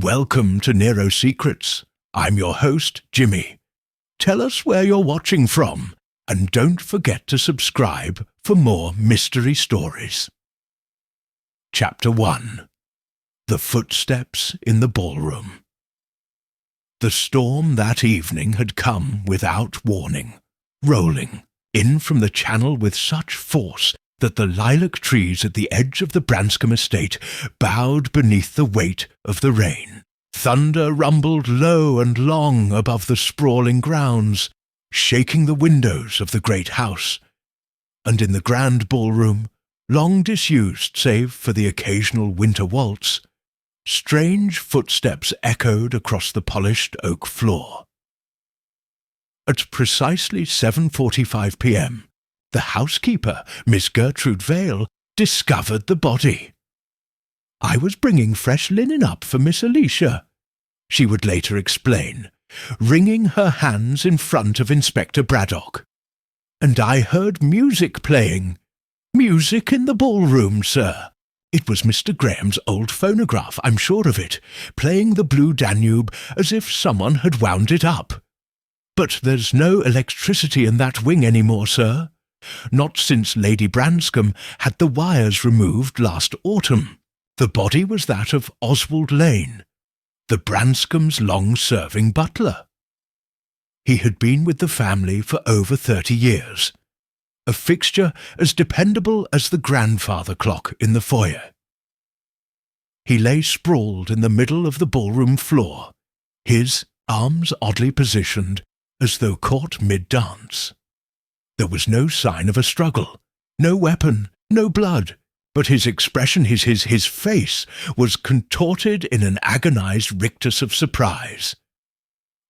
Welcome to Nero Secrets. I'm your host, Jimmy. Tell us where you're watching from, and don't forget to subscribe for more mystery stories. Chapter 1. The Footsteps in the Ballroom. The storm that evening had come without warning, rolling in from the channel with such force that the lilac trees at the edge of the Branscombe estate bowed beneath the weight of the rain. Thunder rumbled low and long above the sprawling grounds, shaking the windows of the great house. And in the grand ballroom, long disused save for the occasional winter waltz, strange footsteps echoed across the polished oak floor. At precisely 7:45 p.m., the housekeeper, Miss Gertrude Vale, discovered the body. "I was bringing fresh linen up for Miss Alicia," she would later explain, wringing her hands in front of Inspector Braddock. "And I heard music playing. Music in the ballroom, sir. It was Mr. Graham's old phonograph, I'm sure of it, playing the Blue Danube as if someone had wound it up. But there's no electricity in that wing any more, sir. Not since Lady Branscombe had the wires removed last autumn. The body was that of Oswald Lane, the Branscombes' long-serving butler. He had been with the family for over 30 years, a fixture as dependable as the grandfather clock in the foyer. He lay sprawled in the middle of the ballroom floor, his arms oddly positioned as though caught mid-dance. There was no sign of a struggle, no weapon, no blood, but his expression, his face, was contorted in an agonized rictus of surprise.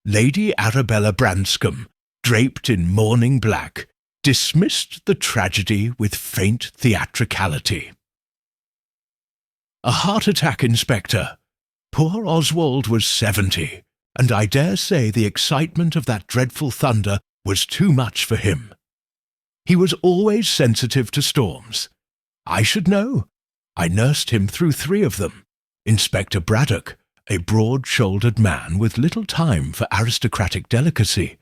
Lady Arabella Branscombe, draped in mourning black, dismissed the tragedy with faint theatricality. "A heart attack, Inspector. Poor Oswald was 70, and I dare say the excitement of that dreadful thunder was too much for him. He was always sensitive to storms. I should know. I nursed him through 3 of them. Inspector Braddock, a broad-shouldered man with little time for aristocratic delicacy,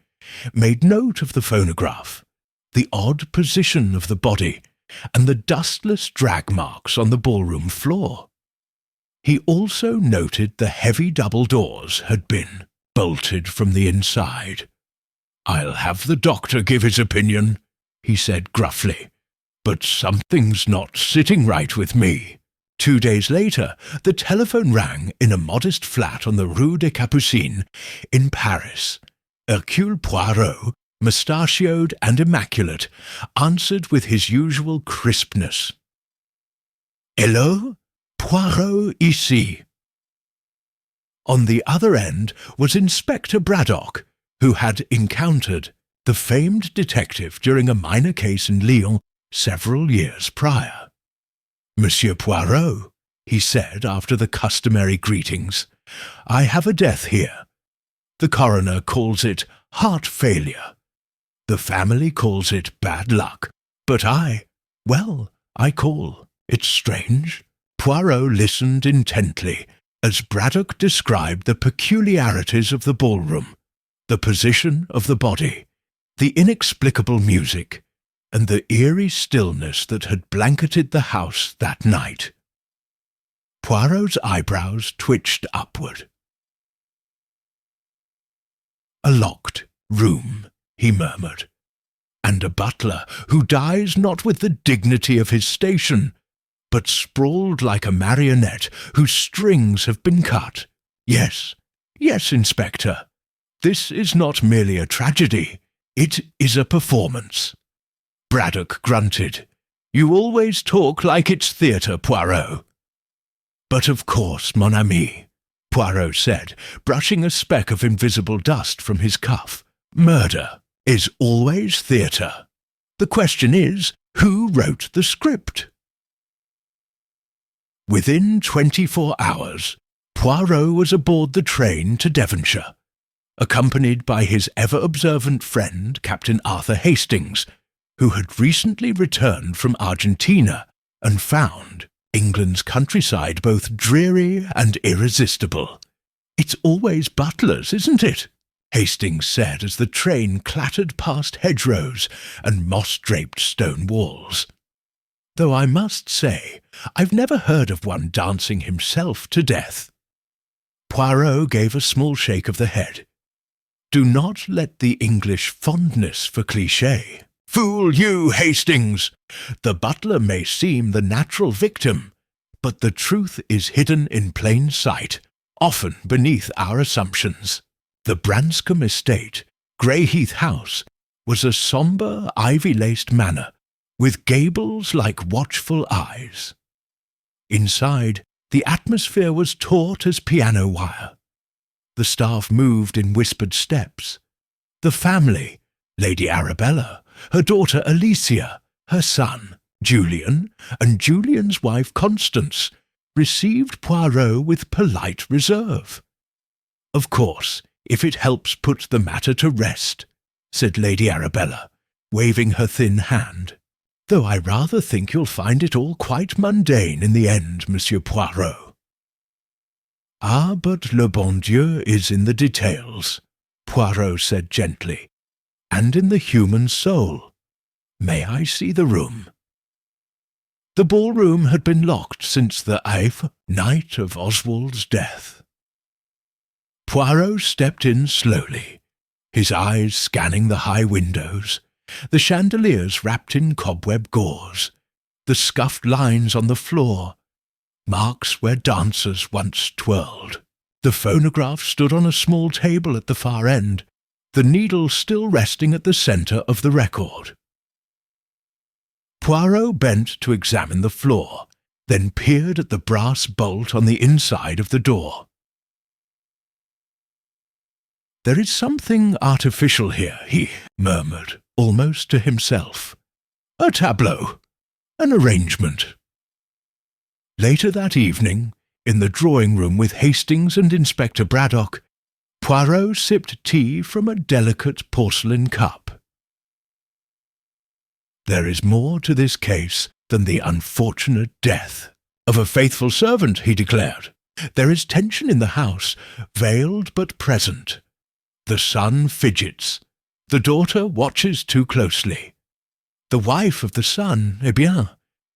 made note of the phonograph, the odd position of the body, and the dustless drag marks on the ballroom floor. He also noted the heavy double doors had been bolted from the inside. I'll have the doctor give his opinion," he said gruffly, "but something's not sitting right with me." 2 days later, the telephone rang in a modest flat on the Rue des Capucines in Paris. Hercule Poirot, mustachioed and immaculate, answered with his usual crispness. "Hello? Poirot ici." On the other end was Inspector Braddock, who had encountered the famed detective during a minor case in Lyon several years prior. "Monsieur Poirot," he said after the customary greetings, "I have a death here. The coroner calls it heart failure. The family calls it bad luck. But I call it strange." Poirot listened intently as Braddock described the peculiarities of the ballroom, the position of the body, the inexplicable music, and the eerie stillness that had blanketed the house that night. Poirot's eyebrows twitched upward. "A locked room," he murmured, "and a butler who dies not with the dignity of his station, but sprawled like a marionette whose strings have been cut. Yes, Inspector, this is not merely a tragedy, it is a performance." Braddock grunted. "You always talk like it's theatre, Poirot." "But of course, mon ami," Poirot said, brushing a speck of invisible dust from his cuff. "Murder is always theatre. The question is, who wrote the script?" Within 24 hours, Poirot was aboard the train to Devonshire, accompanied by his ever-observant friend Captain Arthur Hastings, who had recently returned from Argentina and found England's countryside both dreary and irresistible. "It's always butlers, isn't it?" Hastings said as the train clattered past hedgerows and moss-draped stone walls. "Though I must say, I've never heard of one dancing himself to death." Poirot gave a small shake of the head. "Do not let the English fondness for cliché fool you, Hastings. The butler may seem the natural victim, but the truth is hidden in plain sight, often beneath our assumptions. The Branscombe estate, Greyheath House, was a sombre, ivy-laced manor, with gables like watchful eyes. Inside, the atmosphere was taut as piano wire. The staff moved in whispered steps. The family, Lady Arabella, her daughter Alicia, her son, Julian, and Julian's wife Constance, received Poirot with polite reserve. "Of course, if it helps put the matter to rest," said Lady Arabella, waving her thin hand, "though I rather think you'll find it all quite mundane in the end, Monsieur Poirot." "Ah, but le bon Dieu is in the details," Poirot said gently, "and in the human soul. May I see the room?" The ballroom had been locked since the night of Oswald's death. Poirot stepped in slowly, his eyes scanning the high windows, the chandeliers wrapped in cobweb gauze, the scuffed lines on the floor, marks where dancers once twirled. The phonograph stood on a small table at the far end, the needle still resting at the centre of the record. Poirot bent to examine the floor, then peered at the brass bolt on the inside of the door. "There is something artificial here," he murmured, almost to himself. "A tableau, an arrangement." Later that evening, in the drawing-room with Hastings and Inspector Braddock, Poirot sipped tea from a delicate porcelain cup. "There is more to this case than the unfortunate death of a faithful servant," he declared. "There is tension in the house, veiled but present. The son fidgets. The daughter watches too closely. The wife of the son, eh bien,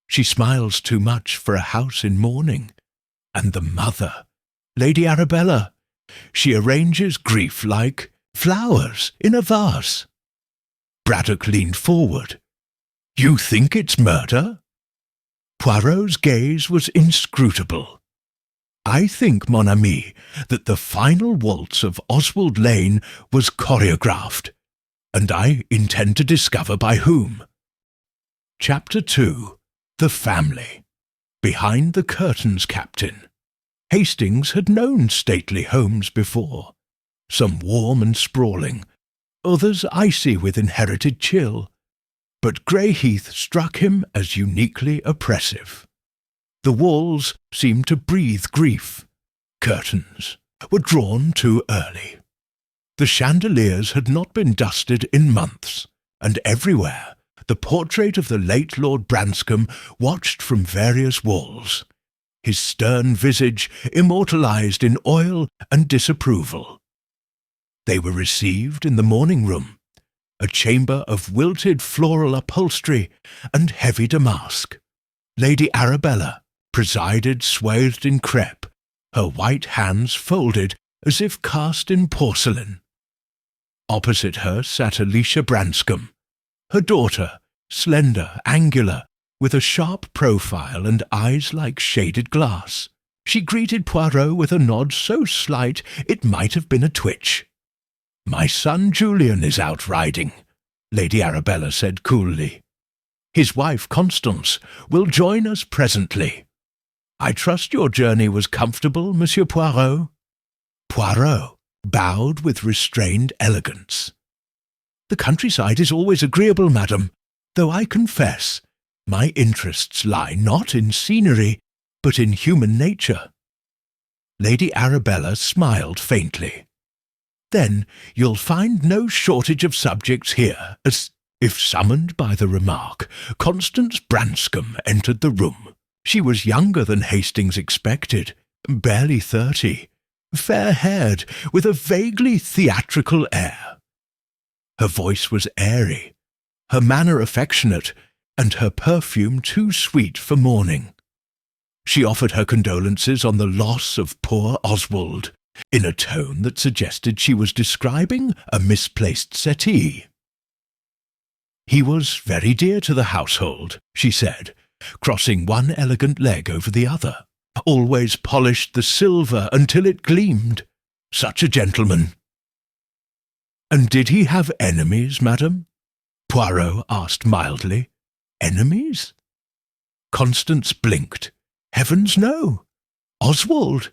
she smiles too much for a house in mourning. And the mother, Lady Arabella, she arranges grief like flowers in a vase." Braddock leaned forward. "You think it's murder?" Poirot's gaze was inscrutable. "I think, mon ami, that the final waltz of Oswald Lane was choreographed, and I intend to discover by whom." Chapter 2. The Family. Behind the curtains, Captain. Hastings had known stately homes before, some warm and sprawling, others icy with inherited chill, but Greyheath struck him as uniquely oppressive. The walls seemed to breathe grief. Curtains were drawn too early. The chandeliers had not been dusted in months, and everywhere the portrait of the late Lord Branscombe watched from various walls, his stern visage immortalized in oil and disapproval. They were received in the morning-room, a chamber of wilted floral upholstery and heavy damask. Lady Arabella presided swathed in crepe, her white hands folded as if cast in porcelain. Opposite her sat Alicia Branscombe, her daughter, slender, angular, with a sharp profile and eyes like shaded glass. She greeted Poirot with a nod so slight it might have been a twitch. "My son Julian is out riding," Lady Arabella said coolly. "His wife Constance will join us presently. I trust your journey was comfortable, Monsieur Poirot?" Poirot bowed with restrained elegance. "The countryside is always agreeable, madam, though I confess my interests lie not in scenery, but in human nature." Lady Arabella smiled faintly. "Then you'll find no shortage of subjects here," as if summoned by the remark, Constance Branscombe entered the room. She was younger than Hastings expected, barely 30, fair-haired, with a vaguely theatrical air. Her voice was airy, her manner affectionate, and her perfume too sweet for mourning. She offered her condolences on the loss of poor Oswald, in a tone that suggested she was describing a misplaced settee. He was very dear to the household, she said, crossing one elegant leg over the other. Always polished the silver until it gleamed. Such a gentleman. And did he have enemies, madam? Poirot asked mildly. Enemies? Constance blinked. Heavens, no. Oswald.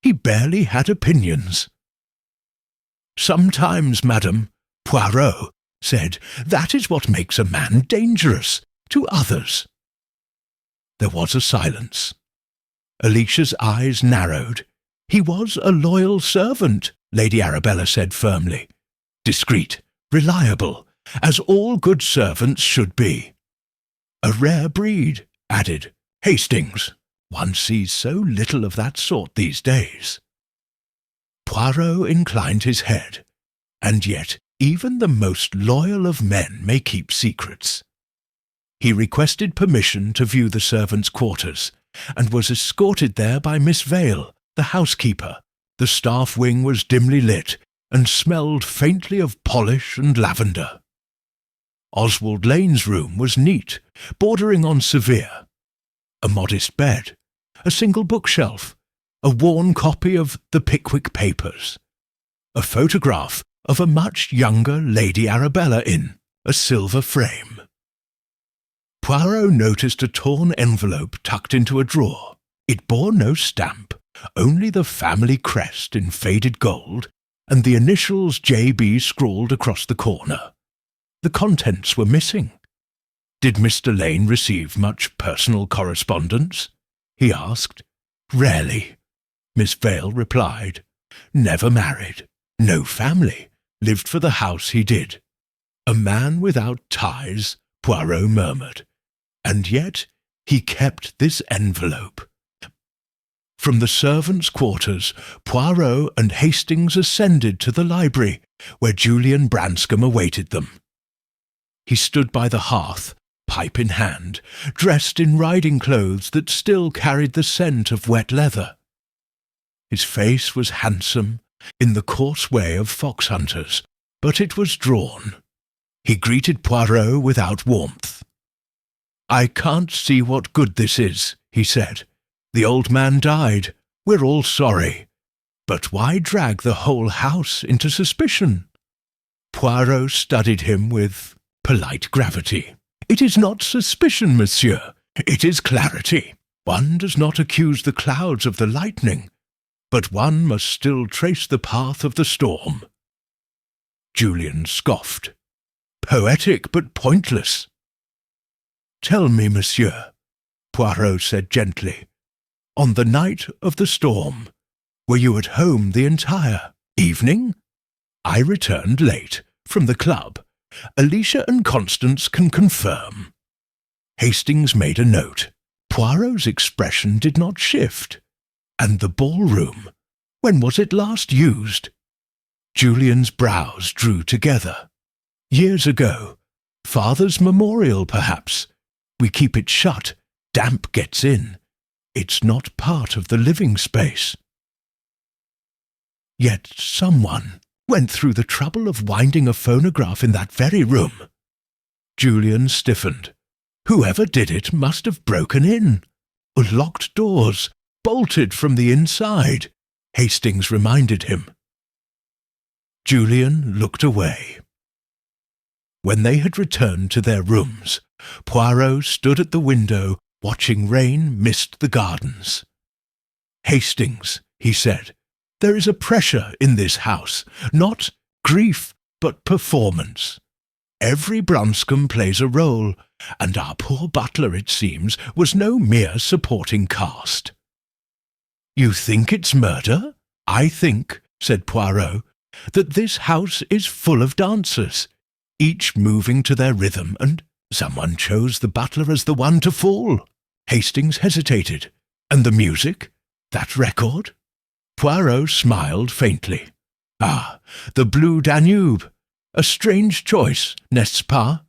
He barely had opinions. Sometimes, madam, Poirot said, that is what makes a man dangerous to others. There was a silence. Alicia's eyes narrowed. He was a loyal servant, Lady Arabella said firmly. Discreet, reliable, as all good servants should be. A rare breed, added Hastings. One sees so little of that sort these days. Poirot inclined his head, and yet even the most loyal of men may keep secrets. He requested permission to view the servants' quarters, and was escorted there by Miss Vale, the housekeeper. The staff wing was dimly lit, and smelled faintly of polish and lavender. Oswald Lane's room was neat, bordering on severe. A modest bed, a single bookshelf, a worn copy of the Pickwick Papers, a photograph of a much younger Lady Arabella in a silver frame. Poirot noticed a torn envelope tucked into a drawer. It bore no stamp, only the family crest in faded gold, and the initials J.B. scrawled across the corner. The contents were missing. Did Mr. Lane receive much personal correspondence? He asked. Rarely, Miss Vale replied. Never married. No family. Lived for the house he did. A man without ties, Poirot murmured. And yet he kept this envelope. From the servants' quarters, Poirot and Hastings ascended to the library, where Julian Branscombe awaited them. He stood by the hearth, pipe in hand, dressed in riding clothes that still carried the scent of wet leather. His face was handsome, in the coarse way of fox hunters, but it was drawn. He greeted Poirot without warmth. I can't see what good this is, he said. The old man died. We're all sorry. But why drag the whole house into suspicion? Poirot studied him with polite gravity. It is not suspicion, monsieur. It is clarity. One does not accuse the clouds of the lightning, but one must still trace the path of the storm. Julian scoffed. Poetic but pointless. Tell me, monsieur, Poirot said gently, on the night of the storm, were you at home the entire evening? I returned late from the club. Alicia and Constance can confirm. Hastings made a note. Poirot's expression did not shift. And the ballroom, when was it last used? Julian's brows drew together. Years ago. Father's memorial, perhaps. We keep it shut. Damp gets in. It's not part of the living space. Yet someone went through the trouble of winding a phonograph in that very room. Julian stiffened. Whoever did it must have broken in. Locked doors, bolted from the inside, Hastings reminded him. Julian looked away. When they had returned to their rooms, Poirot stood at the window watching rain mist the gardens. Hastings, he said, there is a pressure in this house, not grief, but performance. Every Branscombe plays a role, and our poor butler, it seems, was no mere supporting cast. You think it's murder? I think, said Poirot, that this house is full of dancers, each moving to their rhythm, and someone chose the butler as the one to fall. Hastings hesitated. And the music? That record? Poirot smiled faintly. Ah, the blue Danube. A strange choice, n'est-ce pas?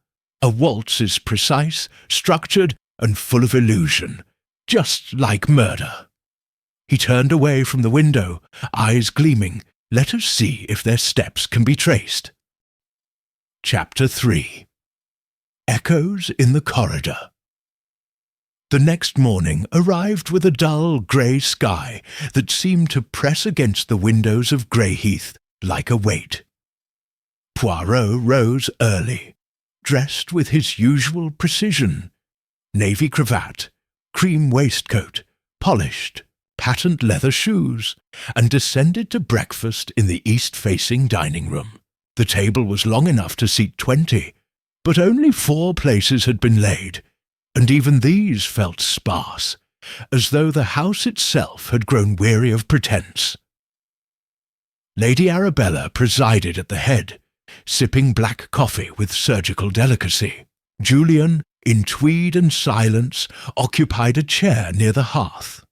A waltz is precise, structured, and full of illusion, just like murder. He turned away from the window, eyes gleaming. Let us see if their steps can be traced. Chapter 3. Echoes in the Corridor. The next morning arrived with a dull grey sky that seemed to press against the windows of Greyheath like a weight. Poirot rose early, dressed with his usual precision. Navy cravat, cream waistcoat, polished, patent leather shoes, and descended to breakfast in the east-facing dining room. The table was long enough to seat 20, but only 4 places had been laid, and even these felt sparse, as though the house itself had grown weary of pretence. Lady Arabella presided at the head, sipping black coffee with surgical delicacy. Julian, in tweed and silence, occupied a chair near the hearth.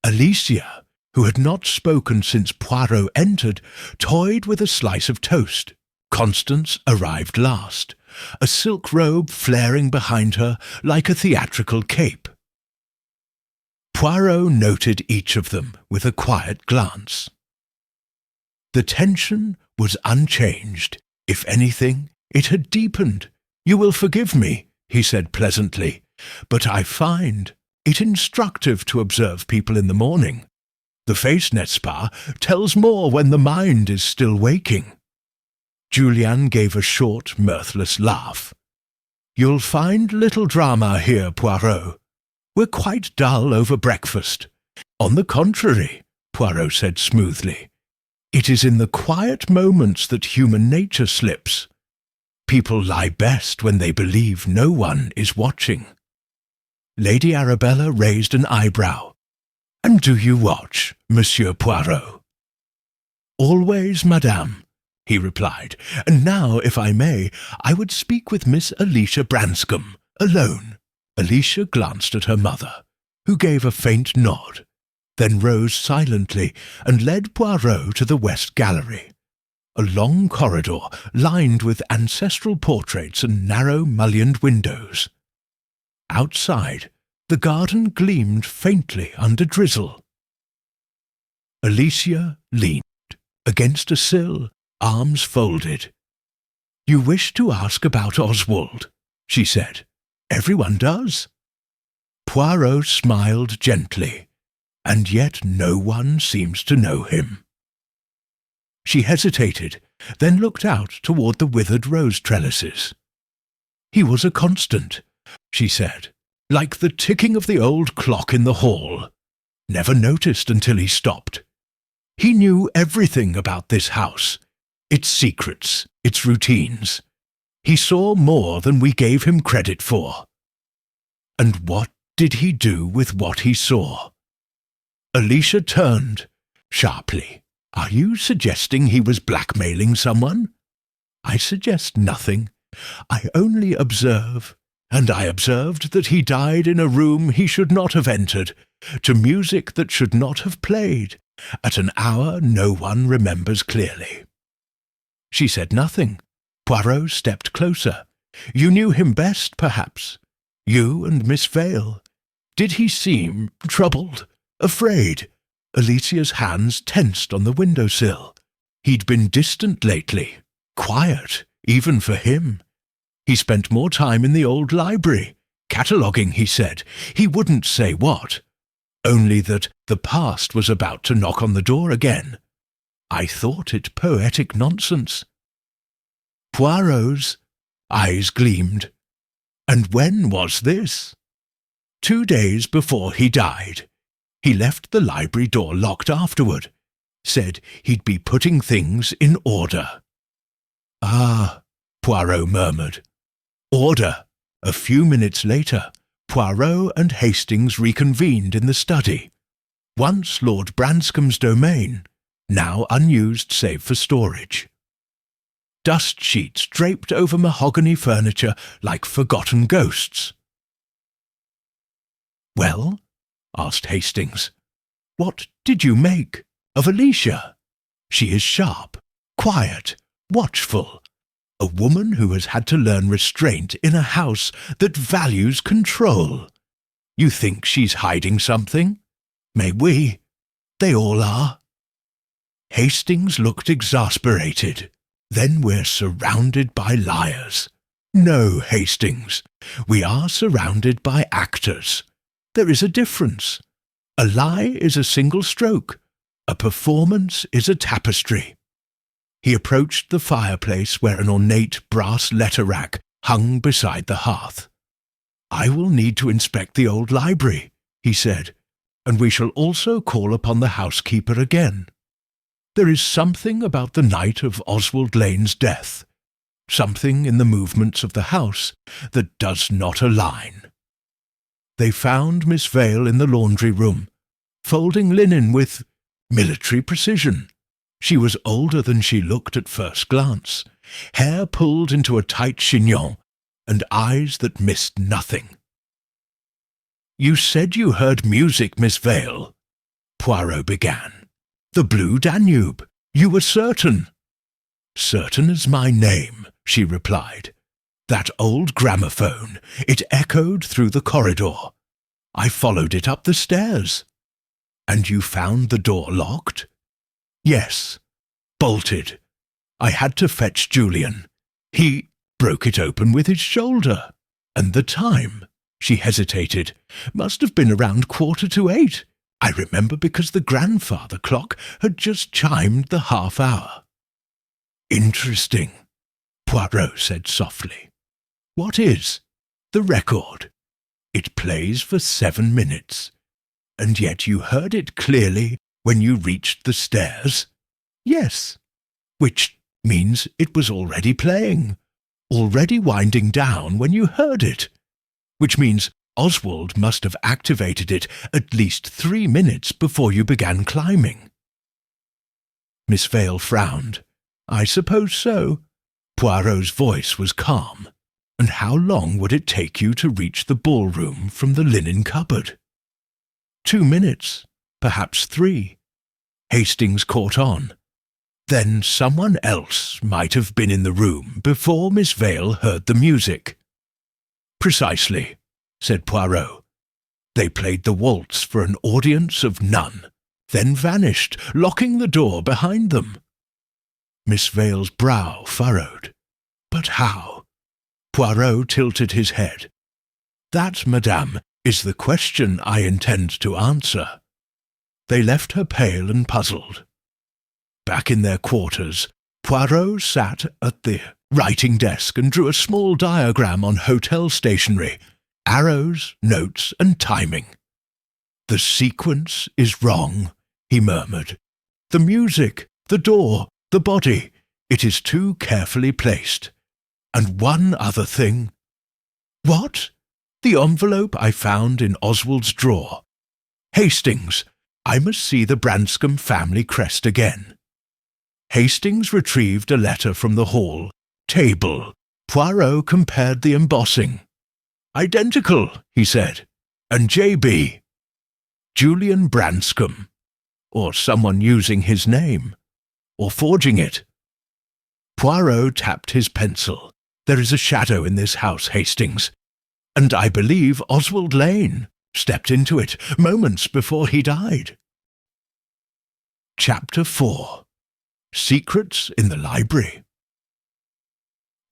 Alicia, who had not spoken since Poirot entered, toyed with a slice of toast. Constance arrived last, a silk robe flaring behind her like a theatrical cape. Poirot noted each of them with a quiet glance. The tension was unchanged. If anything, it had deepened. "You will forgive me," he said pleasantly, "but I find it instructive to observe people in the morning. The face, n'est-ce pas, tells more when the mind is still waking." Julian gave a short, mirthless laugh. "You'll find little drama here, Poirot. We're quite dull over breakfast." "On the contrary," Poirot said smoothly, "it is in the quiet moments that human nature slips. People lie best when they believe no one is watching." Lady Arabella raised an eyebrow. "And do you watch, Monsieur Poirot?" "Always, madame," he replied. "And now, if I may, I would speak with Miss Alicia Branscombe, alone." Alicia glanced at her mother, who gave a faint nod, then rose silently and led Poirot to the West Gallery, a long corridor lined with ancestral portraits and narrow mullioned windows. Outside, the garden gleamed faintly under drizzle. Alicia leaned against a sill, arms folded. "You wish to ask about Oswald," she said. "Everyone does." Poirot smiled gently, "and yet no one seems to know him." She hesitated, then looked out toward the withered rose trellises. "He was a constant," she said, "like the ticking of the old clock in the hall. Never noticed until he stopped. He knew everything about this house, its secrets, its routines. He saw more than we gave him credit for." "And what did he do with what he saw?" Alicia turned sharply. "Are you suggesting he was blackmailing someone?" "I suggest nothing. I only observe, and I observed that he died in a room he should not have entered, to music that should not have played, at an hour no one remembers clearly." She said nothing. Poirot stepped closer. "You knew him best, perhaps. You and Miss Vale. Did he seem troubled, afraid?" Alicia's hands tensed on the windowsill. "He'd been distant lately, quiet, even for him. He spent more time in the old library, cataloguing, he said. He wouldn't say what, only that the past was about to knock on the door again. I thought it poetic nonsense." Poirot's eyes gleamed. "And when was this?" "2 days before he died. He left the library door locked afterward. Said he'd be putting things in order." "Ah," Poirot murmured. "Order." A few minutes later, Poirot and Hastings reconvened in the study. Once Lord Branscombe's domain, now unused save for storage. Dust sheets draped over mahogany furniture like forgotten ghosts. "Well?" asked Hastings. "What did you make?" of Alicia. She is sharp, quiet, watchful, a woman who has had to learn restraint in a house that values control. You think she's hiding something? May we? They all are. Hastings looked exasperated. Then we're surrounded by liars. No, Hastings, we are surrounded by actors. There is a difference. A lie is a single stroke. A performance is a tapestry. He approached the fireplace where an ornate brass letter rack hung beside the hearth. I will need to inspect the old library, he said, and we shall also call upon the housekeeper again. There is something about the night of Oswald Lane's death, something in the movements of the house that does not align. They found Miss Vale in the laundry room, folding linen with military precision. She was older than she looked at first glance, hair pulled into a tight chignon, and eyes that missed nothing. "You said you heard music, Miss Vale," Poirot began. "The Blue Danube. You were certain." "Certain as my name," she replied. "That old gramophone, it echoed through the corridor. I followed it up the stairs." "And you found the door locked?" "Yes, bolted. I had to fetch Julian. He broke it open with his shoulder. And the time," she hesitated, "must have been around 7:45. I remember because the grandfather clock had just chimed the half-hour." "Interesting," Poirot said softly. "What is?" "The record. It plays for 7 minutes. And yet you heard it clearly when you reached the stairs?" "Yes." "Which means it was already playing, already winding down when you heard it. Which means Oswald must have activated it at least 3 minutes before you began climbing." Miss Vale frowned. "I suppose so." Poirot's voice was calm. "And how long would it take you to reach the ballroom from the linen cupboard?" 2 minutes, perhaps 3. Hastings caught on. Then someone else might have been in the room before Miss Vale heard the music. "Precisely," said Poirot. "They played the waltz for an audience of none, then vanished, locking the door behind them." Miss Vale's brow furrowed. "But how?" Poirot tilted his head. "That, madame, is the question I intend to answer." They left her pale and puzzled. Back in their quarters, Poirot sat at the writing desk and drew a small diagram on hotel stationery, arrows, notes, and timing. "The sequence is wrong," he murmured. "The music, the door, the body, it is too carefully placed. And one other thing." "What?" "The envelope I found in Oswald's drawer. Hastings, I must see the Branscombe family crest again." Hastings retrieved a letter from the hall. Table. Poirot compared the embossing. "Identical," he said. "And J.B. Julian Branscombe. Or someone using his name. Or forging it." Poirot tapped his pencil. "There is a shadow in this house, Hastings. And I believe Oswald Lane stepped into it moments before he died." Chapter 4. Secrets in the Library.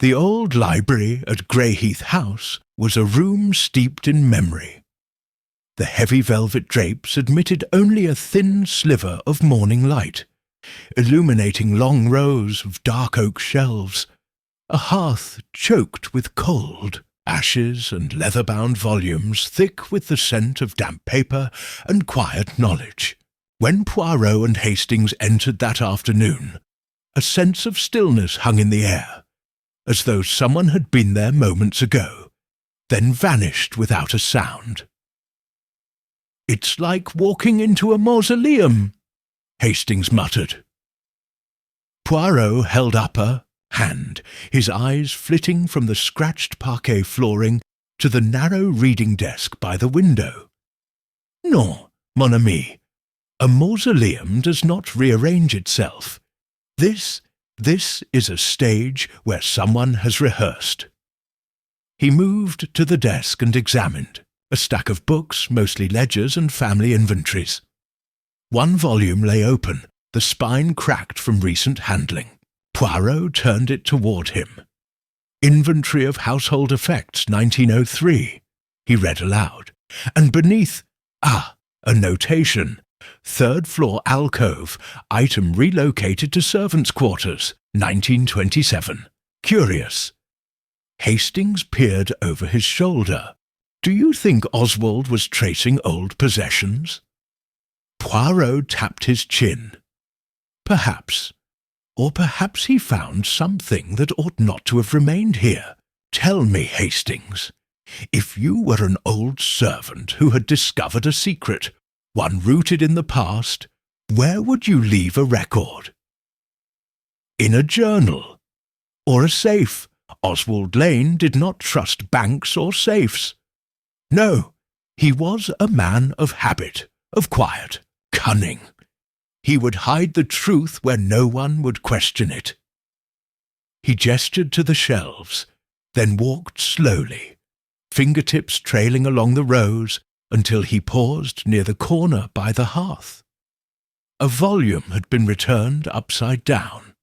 The old library at Greyheath House was a room steeped in memory. The heavy velvet drapes admitted only a thin sliver of morning light, illuminating long rows of dark oak shelves, a hearth choked with cold, ashes and leather-bound volumes thick with the scent of damp paper and quiet knowledge. When Poirot and Hastings entered that afternoon, a sense of stillness hung in the air, as though someone had been there moments ago, then vanished without a sound. "It's like walking into a mausoleum," Hastings muttered. Poirot held up a hand, his eyes flitting from the scratched parquet flooring to the narrow reading desk by the window. "Non, mon ami, A mausoleum does not rearrange itself. This is a stage where someone has rehearsed. He moved to the desk and examined a stack of books, mostly ledgers and family inventories. One volume lay open, the spine cracked from recent handling. Poirot turned it toward him. Inventory of Household Effects, 1903, he read aloud, and beneath, a notation, 3rd floor alcove, item relocated to servants' quarters, 1927. Curious. Hastings peered over his shoulder. Do you think Oswald was tracing old possessions? Poirot tapped his chin. Perhaps. Or perhaps he found something that ought not to have remained here. Tell me, Hastings, if you were an old servant who had discovered a secret, one rooted in the past, where would you leave a record? In a journal. Or a safe. Oswald Lane did not trust banks or safes. No, he was a man of habit, of quiet, cunning. He would hide the truth where no one would question it. He gestured to the shelves, then walked slowly, fingertips trailing along the rows until he paused near the corner by the hearth. A volume had been returned upside down.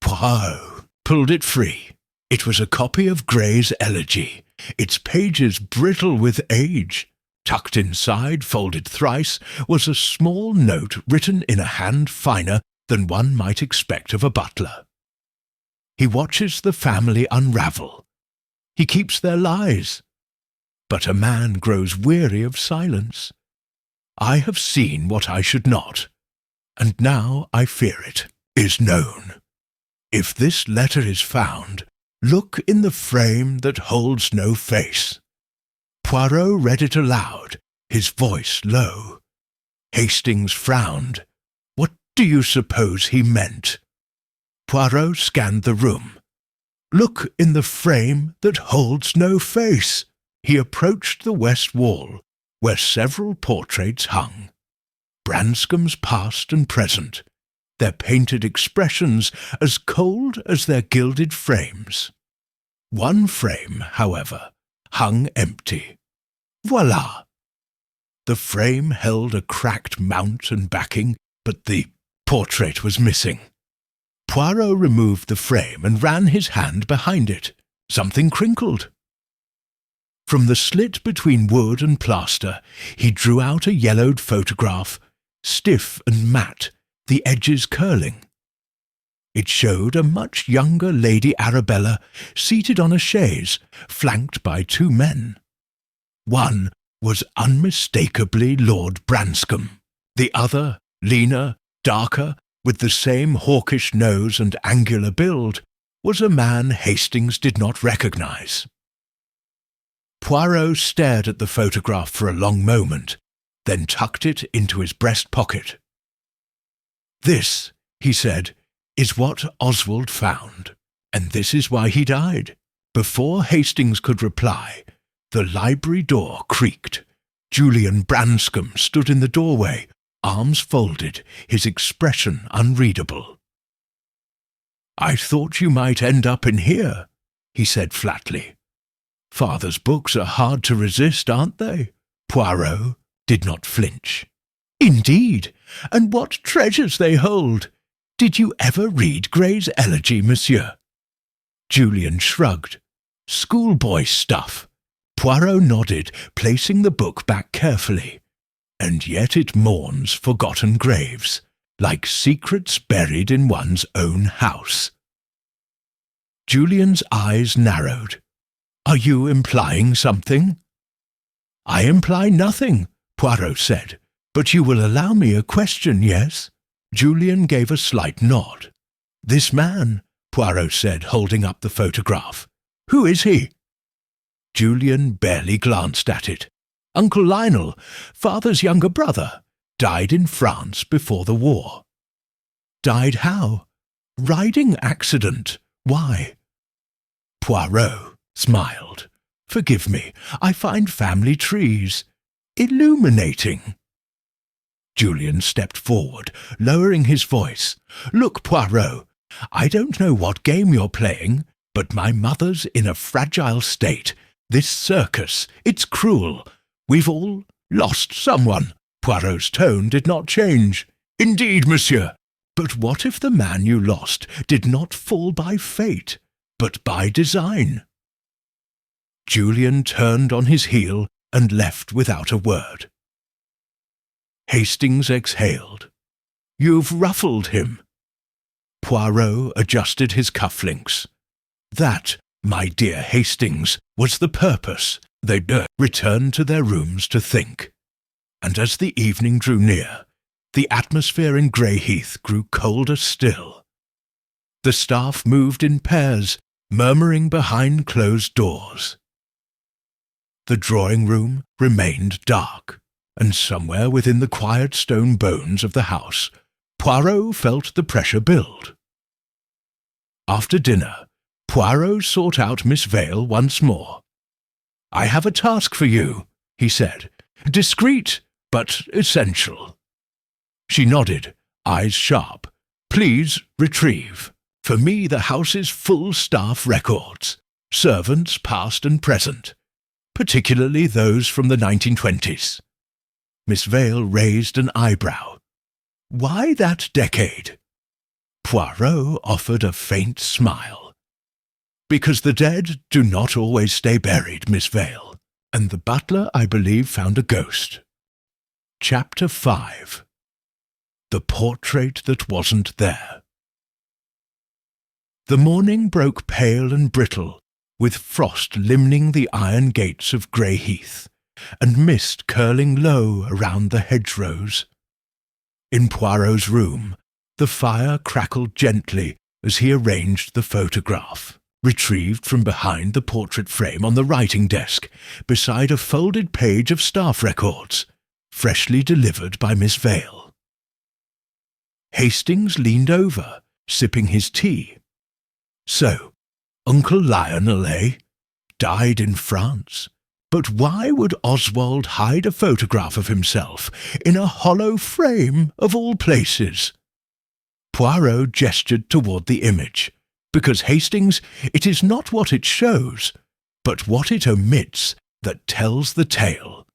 Poirot pulled it free. It was a copy of Gray's Elegy, its pages brittle with age. Tucked inside, folded thrice, was a small note written in a hand finer than one might expect of a butler. He watches the family unravel. He keeps their lies. But a man grows weary of silence. I have seen what I should not, and now I fear it is known. If this letter is found, look in the frame that holds no face. Poirot read it aloud, his voice low. Hastings frowned. What do you suppose he meant? Poirot scanned the room. Look in the frame that holds no face. He approached the west wall, where several portraits hung. Branscome's past and present, their painted expressions as cold as their gilded frames. One frame, however, hung empty. Voila! The frame held a cracked mount and backing, but the portrait was missing. Poirot removed the frame and ran his hand behind it. Something crinkled. From the slit between wood and plaster, he drew out a yellowed photograph, stiff and matte, the edges curling. It showed a much younger Lady Arabella seated on a chaise, flanked by two men. One was unmistakably Lord Branscome. The other, leaner, darker, with the same hawkish nose and angular build, was a man Hastings did not recognize. Poirot stared at the photograph for a long moment, then tucked it into his breast pocket. This, he said, is what Oswald found, and this is why he died. Before Hastings could reply, the library door creaked. Julian Branscome stood in the doorway, arms folded, his expression unreadable. I thought you might end up in here, he said flatly. Father's books are hard to resist, aren't they? Poirot did not flinch. Indeed, and what treasures they hold! Did you ever read Gray's Elegy, monsieur? Julian shrugged. Schoolboy stuff. Poirot nodded, placing the book back carefully. And yet it mourns forgotten graves, like secrets buried in one's own house. Julian's eyes narrowed. Are you implying something? I imply nothing, Poirot said, but you will allow me a question, yes? Julian gave a slight nod. This man, Poirot said, holding up the photograph. Who is he? Julian barely glanced at it. Uncle Lionel, father's younger brother, died in France before the war. Died how? Riding accident. Why? Poirot smiled. Forgive me, I find family trees illuminating. Julian stepped forward, lowering his voice. "Look, Poirot, I don't know what game you're playing, but my mother's in a fragile state. This circus, it's cruel. We've all lost someone." Poirot's tone did not change. "Indeed, monsieur. But what if the man you lost did not fall by fate, but by design?" Julian turned on his heel and left without a word. Hastings exhaled. "You've ruffled him." Poirot adjusted his cufflinks. "That, my dear Hastings, was the purpose." They returned to their rooms to think. And as the evening drew near, the atmosphere in Greyheath grew colder still. The staff moved in pairs, murmuring behind closed doors. The drawing-room remained dark, and somewhere within the quiet stone bones of the house, Poirot felt the pressure build. After dinner, Poirot sought out Miss Vale once more. "I have a task for you," he said. "Discreet, but essential." She nodded, eyes sharp. "Please retrieve. For me, the house's full staff records, servants past and present, particularly those from the 1920s. Miss Vale raised an eyebrow. "Why that decade?" Poirot offered a faint smile. "Because the dead do not always stay buried, Miss Vale, and the butler, I believe, found a ghost." Chapter 5. The Portrait That Wasn't There. The morning broke pale and brittle, with frost limning the iron gates of Greyheath, and mist curling low around the hedgerows. In Poirot's room, the fire crackled gently as he arranged the photograph, retrieved from behind the portrait frame on the writing desk, beside a folded page of staff records, freshly delivered by Miss Vale. Hastings leaned over, sipping his tea. "So, Uncle Lionel, eh? Died in France. But why would Oswald hide a photograph of himself in a hollow frame of all places?" Poirot gestured toward the image, because, Hastings, it is not what it shows, but what it omits that tells the tale.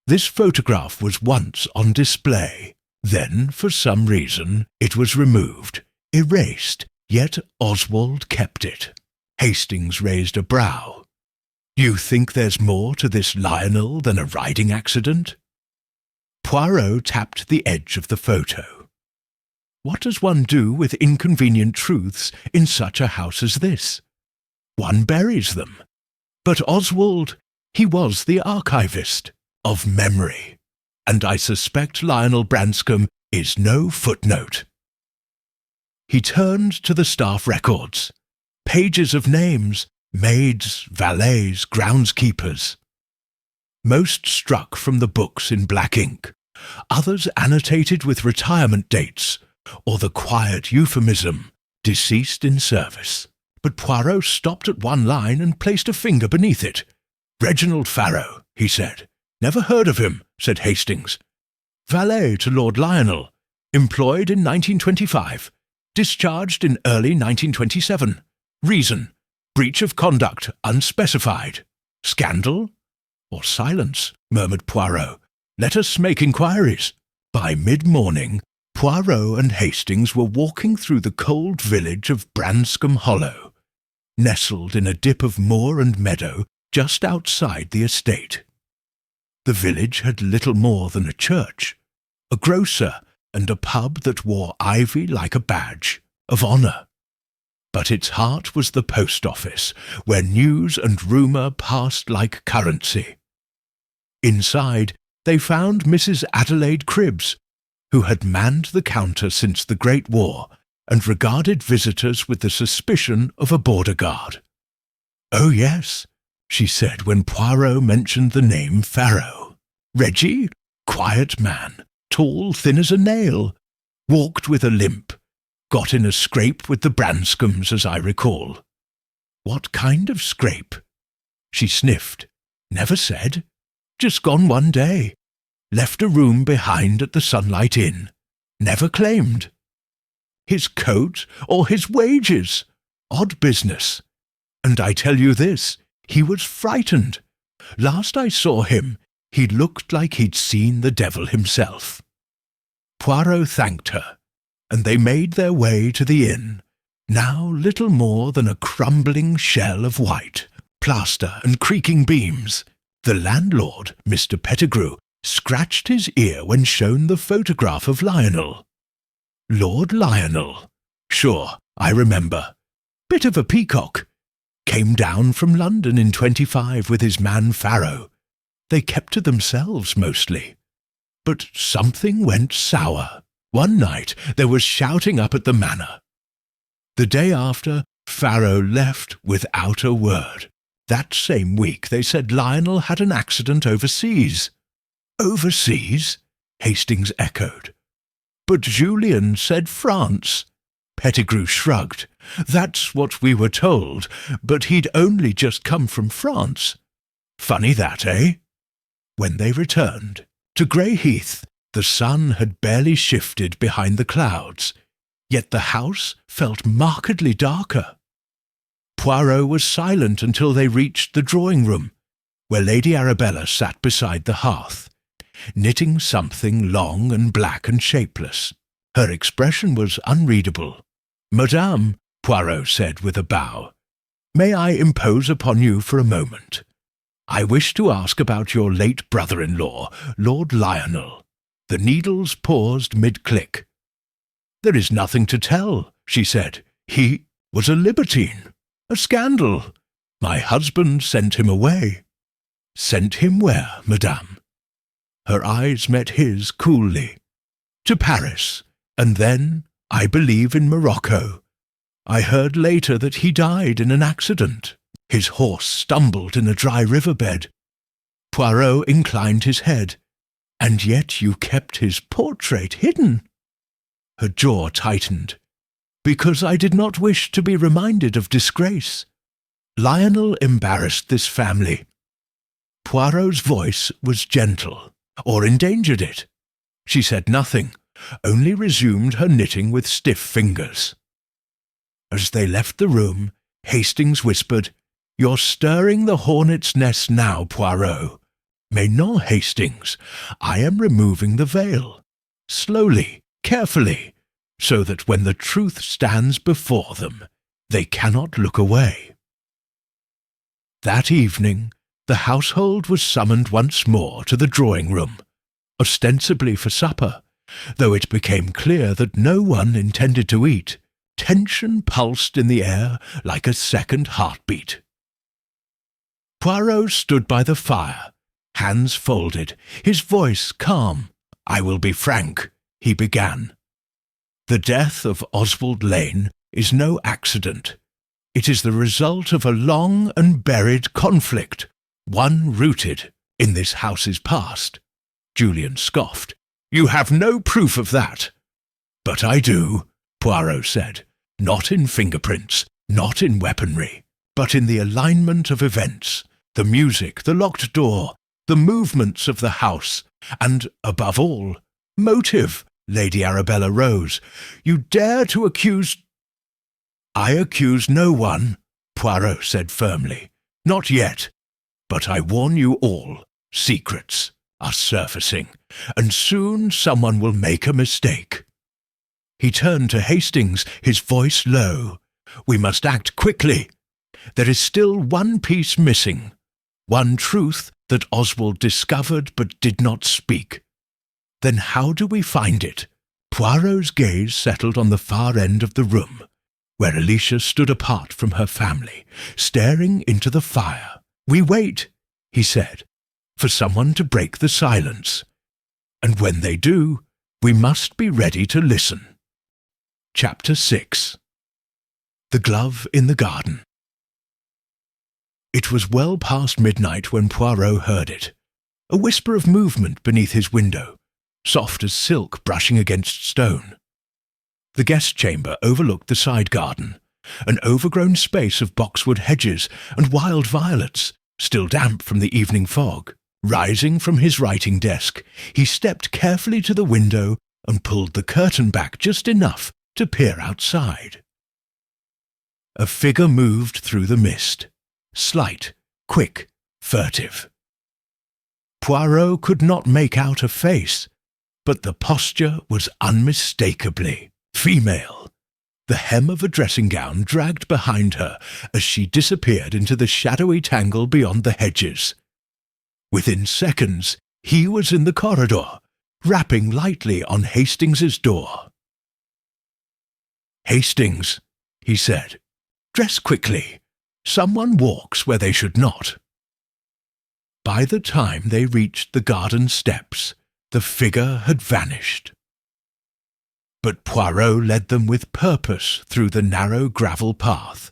This photograph was once on display. Then, for some reason, it was removed, erased, yet Oswald kept it. Hastings raised a brow. "You think there's more to this Lionel than a riding accident?" Poirot tapped the edge of the photo. "What does one do with inconvenient truths in such a house as this? One buries them. But Oswald, he was the archivist of memory, and I suspect Lionel Branscombe is no footnote." He turned to the staff records. Pages of names, maids, valets, groundskeepers. Most struck from the books in black ink, others annotated with retirement dates, or the quiet euphemism, "deceased in service." But Poirot stopped at one line and placed a finger beneath it. "Reginald Farrow," he said. "Never heard of him," said Hastings. "Valet to Lord Lionel, employed in 1925, discharged in early 1927. Reason, breach of conduct, unspecified. Scandal? Or silence?" murmured Poirot. "Let us make inquiries." By mid-morning, Poirot and Hastings were walking through the cold village of Branscombe Hollow, nestled in a dip of moor and meadow just outside the estate. The village had little more than a church, a grocer, and a pub that wore ivy like a badge of honour. But its heart was the post office, where news and rumour passed like currency. Inside, they found Mrs. Adelaide Cribbs, who had manned the counter since the Great War and regarded visitors with the suspicion of a border guard. "Oh, yes," she said when Poirot mentioned the name Farrow. "Reggie, quiet man, tall, thin as a nail, walked with a limp, got in a scrape with the Branscombes, as I recall." "What kind of scrape?" She sniffed. "Never said. Just gone one day. left a room behind at the Sunlight Inn, never claimed. His coat or his wages? Odd business. And I tell you this, he was frightened. Last I saw him, he looked like he'd seen the devil himself. Poirot thanked her, and they made their way to the inn, now little more than a crumbling shell of white, plaster and creaking beams. The landlord, Mr. Pettigrew, scratched his ear when shown the photograph of Lionel. Lord Lionel. Sure, I remember. Bit of a peacock. Came down from London in 25 with his man Farrow. They kept to themselves mostly. But something went sour. One night there was shouting up at the manor. The day after, Farrow left without a word. That same week they said Lionel had an accident overseas. Overseas? Hastings echoed. But Julian said France. Pettigrew shrugged. That's what we were told, but he'd only just come from France. Funny that, eh? When they returned to Grey Heath, the sun had barely shifted behind the clouds, yet the house felt markedly darker. Poirot was silent until they reached the drawing-room, where Lady Arabella sat beside the hearth, knitting something long and black and shapeless. Her expression was unreadable. "Madame," Poirot said with a bow, "may I impose upon you for a moment? I wish to ask about your late brother-in-law, Lord Lionel." The needles paused mid-click. "There is nothing to tell," she said. "He was a libertine, a scandal. My husband sent him away." "Sent him where, madame?" Her eyes met his coolly. "To Paris, and then, I believe, in Morocco. I heard later that he died in an accident. His horse stumbled in a dry riverbed." Poirot inclined his head. "And yet you kept his portrait hidden." Her jaw tightened. "Because I did not wish to be reminded of disgrace. Lionel embarrassed this family." Poirot's voice was gentle, or endangered it. She said nothing, only resumed her knitting with stiff fingers. As they left the room, Hastings whispered, "You're stirring the hornet's nest now, Poirot. Mais non, Hastings, I am removing the veil, slowly, carefully, so that when the truth stands before them, they cannot look away." That evening, the household was summoned once more to the drawing-room, ostensibly for supper, though it became clear that no one intended to eat. Tension pulsed in the air like a second heartbeat. Poirot stood by the fire, hands folded, his voice calm. "I will be frank," he began. "The death of Oswald Lane is no accident. It is the result of a long and buried conflict, one rooted in this house's past." Julian scoffed. "You have no proof of that." "But I do," Poirot said. "Not in fingerprints, not in weaponry, but in the alignment of events, the music, the locked door, the movements of the house, and, above all, motive." Lady Arabella rose. "You dare to accuse—" "I accuse no one," Poirot said firmly. "Not yet. But I warn you all, secrets are surfacing, and soon someone will make a mistake." He turned to Hastings, his voice low. "We must act quickly. There is still one piece missing, one truth that Oswald discovered but did not speak. Then how do we find it?" Poirot's gaze settled on the far end of the room, where Alicia stood apart from her family, staring into the fire. "We wait," he said, "for someone to break the silence. And when they do, we must be ready to listen." Chapter 6. The Glove in the Garden. It was well past midnight when Poirot heard it, a whisper of movement beneath his window, soft as silk brushing against stone. The guest chamber overlooked the side garden, an overgrown space of boxwood hedges and wild violets, still damp from the evening fog. Rising from his writing desk, he stepped carefully to the window and pulled the curtain back just enough to peer outside. A figure moved through the mist, slight, quick, furtive. Poirot could not make out a face, but the posture was unmistakably female. The hem of a dressing gown dragged behind her as she disappeared into the shadowy tangle beyond the hedges. Within seconds, he was in the corridor, rapping lightly on Hastings's door. "Hastings," he said, "dress quickly. Someone walks where they should not." By the time they reached the garden steps, the figure had vanished. But Poirot led them with purpose through the narrow gravel path,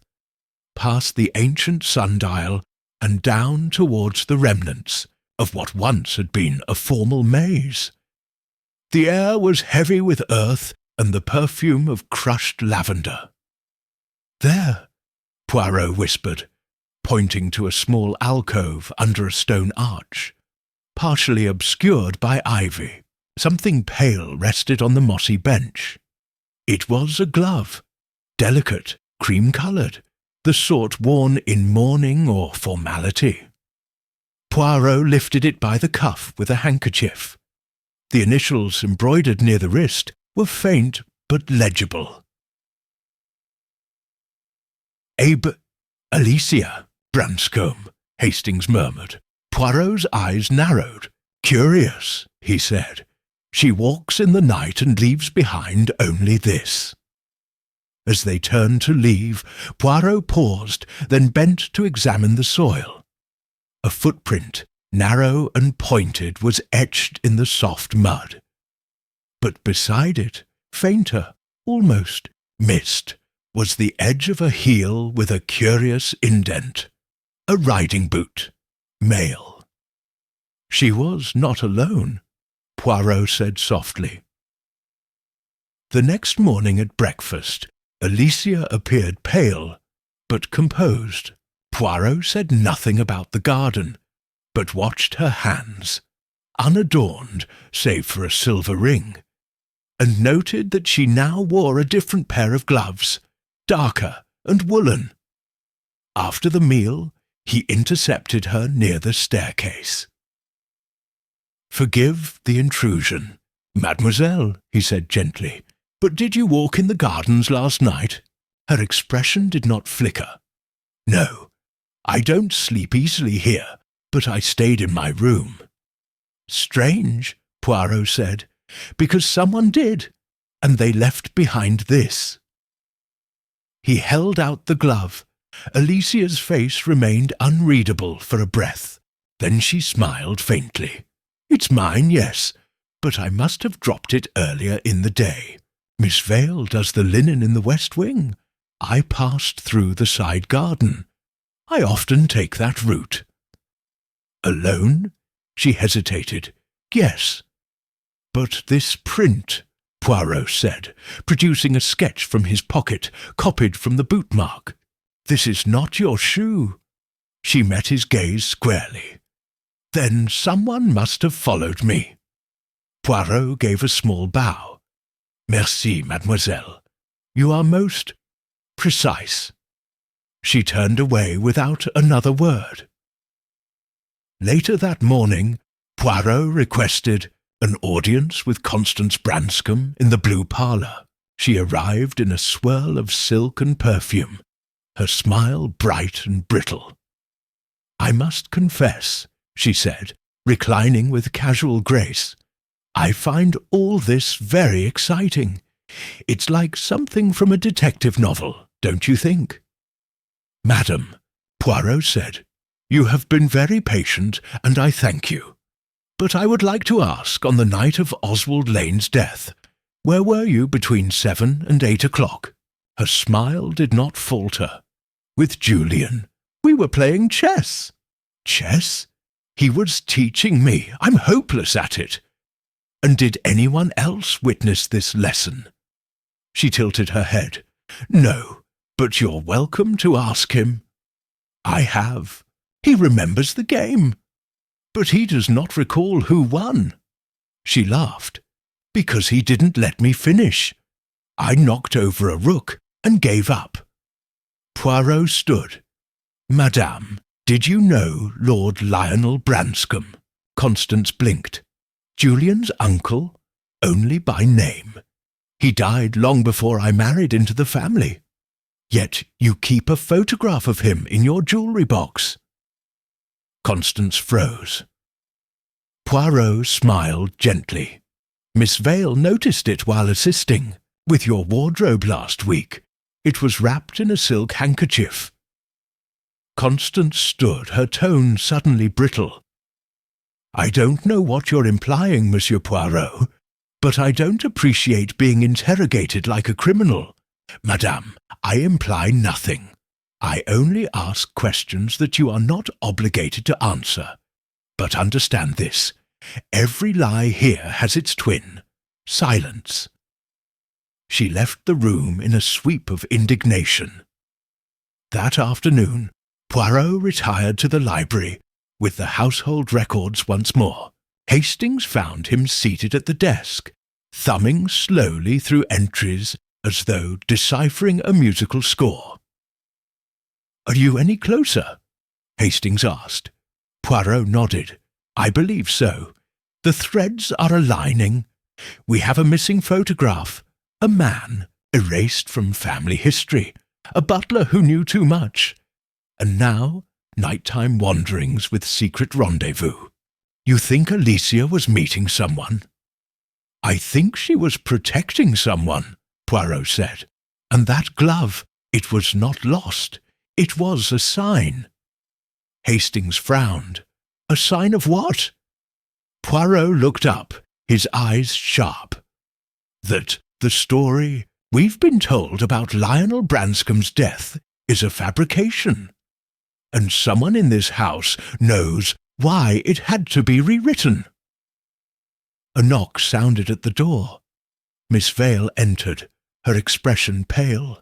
past the ancient sundial and down towards the remnants of what once had been a formal maze. The air was heavy with earth and the perfume of crushed lavender. "There," Poirot whispered, pointing to a small alcove under a stone arch, partially obscured by ivy. Something pale rested on the mossy bench. It was a glove, delicate, cream-coloured, the sort worn in mourning or formality. Poirot lifted it by the cuff with a handkerchief. The initials embroidered near the wrist were faint but legible. Alicia Branscombe, Hastings murmured. Poirot's eyes narrowed. "Curious," he said. "She walks in the night and leaves behind only this." As they turned to leave, Poirot paused, then bent to examine the soil. A footprint, narrow and pointed, was etched in the soft mud. But beside it, fainter, almost mist, was the edge of a heel with a curious indent. A riding boot, male. She was not alone, Poirot said softly. The next morning at breakfast, Alicia appeared pale, but composed. Poirot said nothing about the garden, but watched her hands, unadorned save for a silver ring, and noted that she now wore a different pair of gloves, darker and woolen. After the meal, he intercepted her near the staircase. "Forgive the intrusion, mademoiselle," he said gently, "but did you walk in the gardens last night?" Her expression did not flicker. "No, I don't sleep easily here, but I stayed in my room." "Strange," Poirot said, "because someone did, and they left behind this." He held out the glove. Alicia's face remained unreadable for a breath. Then she smiled faintly. "It's mine, yes, but I must have dropped it earlier in the day. Miss Vale does the linen in the west wing. I passed through the side garden. I often take that route." "Alone?" She hesitated. "Yes." "But this print," Poirot said, producing a sketch from his pocket, copied from the boot mark. "This is not your shoe." She met his gaze squarely. "Then someone must have followed me." Poirot gave a small bow. "Merci, mademoiselle. You are most precise." She turned away without another word. Later that morning, Poirot requested an audience with Constance Branscombe in the blue parlour. She arrived in a swirl of silk and perfume, her smile bright and brittle. "I must confess," she said, reclining with casual grace, "I find all this very exciting. It's like something from a detective novel, don't you think?" "Madam," Poirot said, "you have been very patient, and I thank you. But I would like to ask, on the night of Oswald Lane's death, where were you between 7 and 8 o'clock? Her smile did not falter. "With Julian. We were playing chess." "Chess? He was teaching me. I'm hopeless at it." "And did anyone else witness this lesson?" She tilted her head. "No, but you're welcome to ask him." "I have. He remembers the game." but he does not recall who won." She laughed. "Because he didn't let me finish. I knocked over a rook and gave up." Poirot stood. "Madame, did you know Lord Lionel Branscombe?" Constance blinked. "Julian's uncle? Only by name. He died long before I married into the family. Yet you keep a photograph of him in your jewellery box." Constance froze. Poirot smiled gently. "Miss Vale noticed it while assisting with your wardrobe last week. It was wrapped in a silk handkerchief." Constance stood, her tone suddenly brittle. "I don't know what you're implying, Monsieur Poirot, but I don't appreciate being interrogated like a criminal. Madame, I imply nothing. I only ask questions that you are not obligated to answer. But understand this, every lie here has its twin, silence." She left the room in a sweep of indignation. That afternoon, Poirot retired to the library with the household records once more. Hastings found him seated at the desk, thumbing slowly through entries as though deciphering a musical score. "Are you any closer?" Hastings asked. Poirot nodded. "I believe so. The threads are aligning. We have a missing photograph, a man erased from family history, a butler who knew too much, and now nighttime wanderings with secret rendezvous. You think Alicia was meeting someone?" "I think she was protecting someone," Poirot said. "And that glove, it was not lost. It was a sign." Hastings frowned. "A sign of what?" Poirot looked up, his eyes sharp. "That the story we've been told about Lionel Branscombe's death is a fabrication. And someone in this house knows why it had to be rewritten." A knock sounded at the door. Miss Vale entered, her expression pale.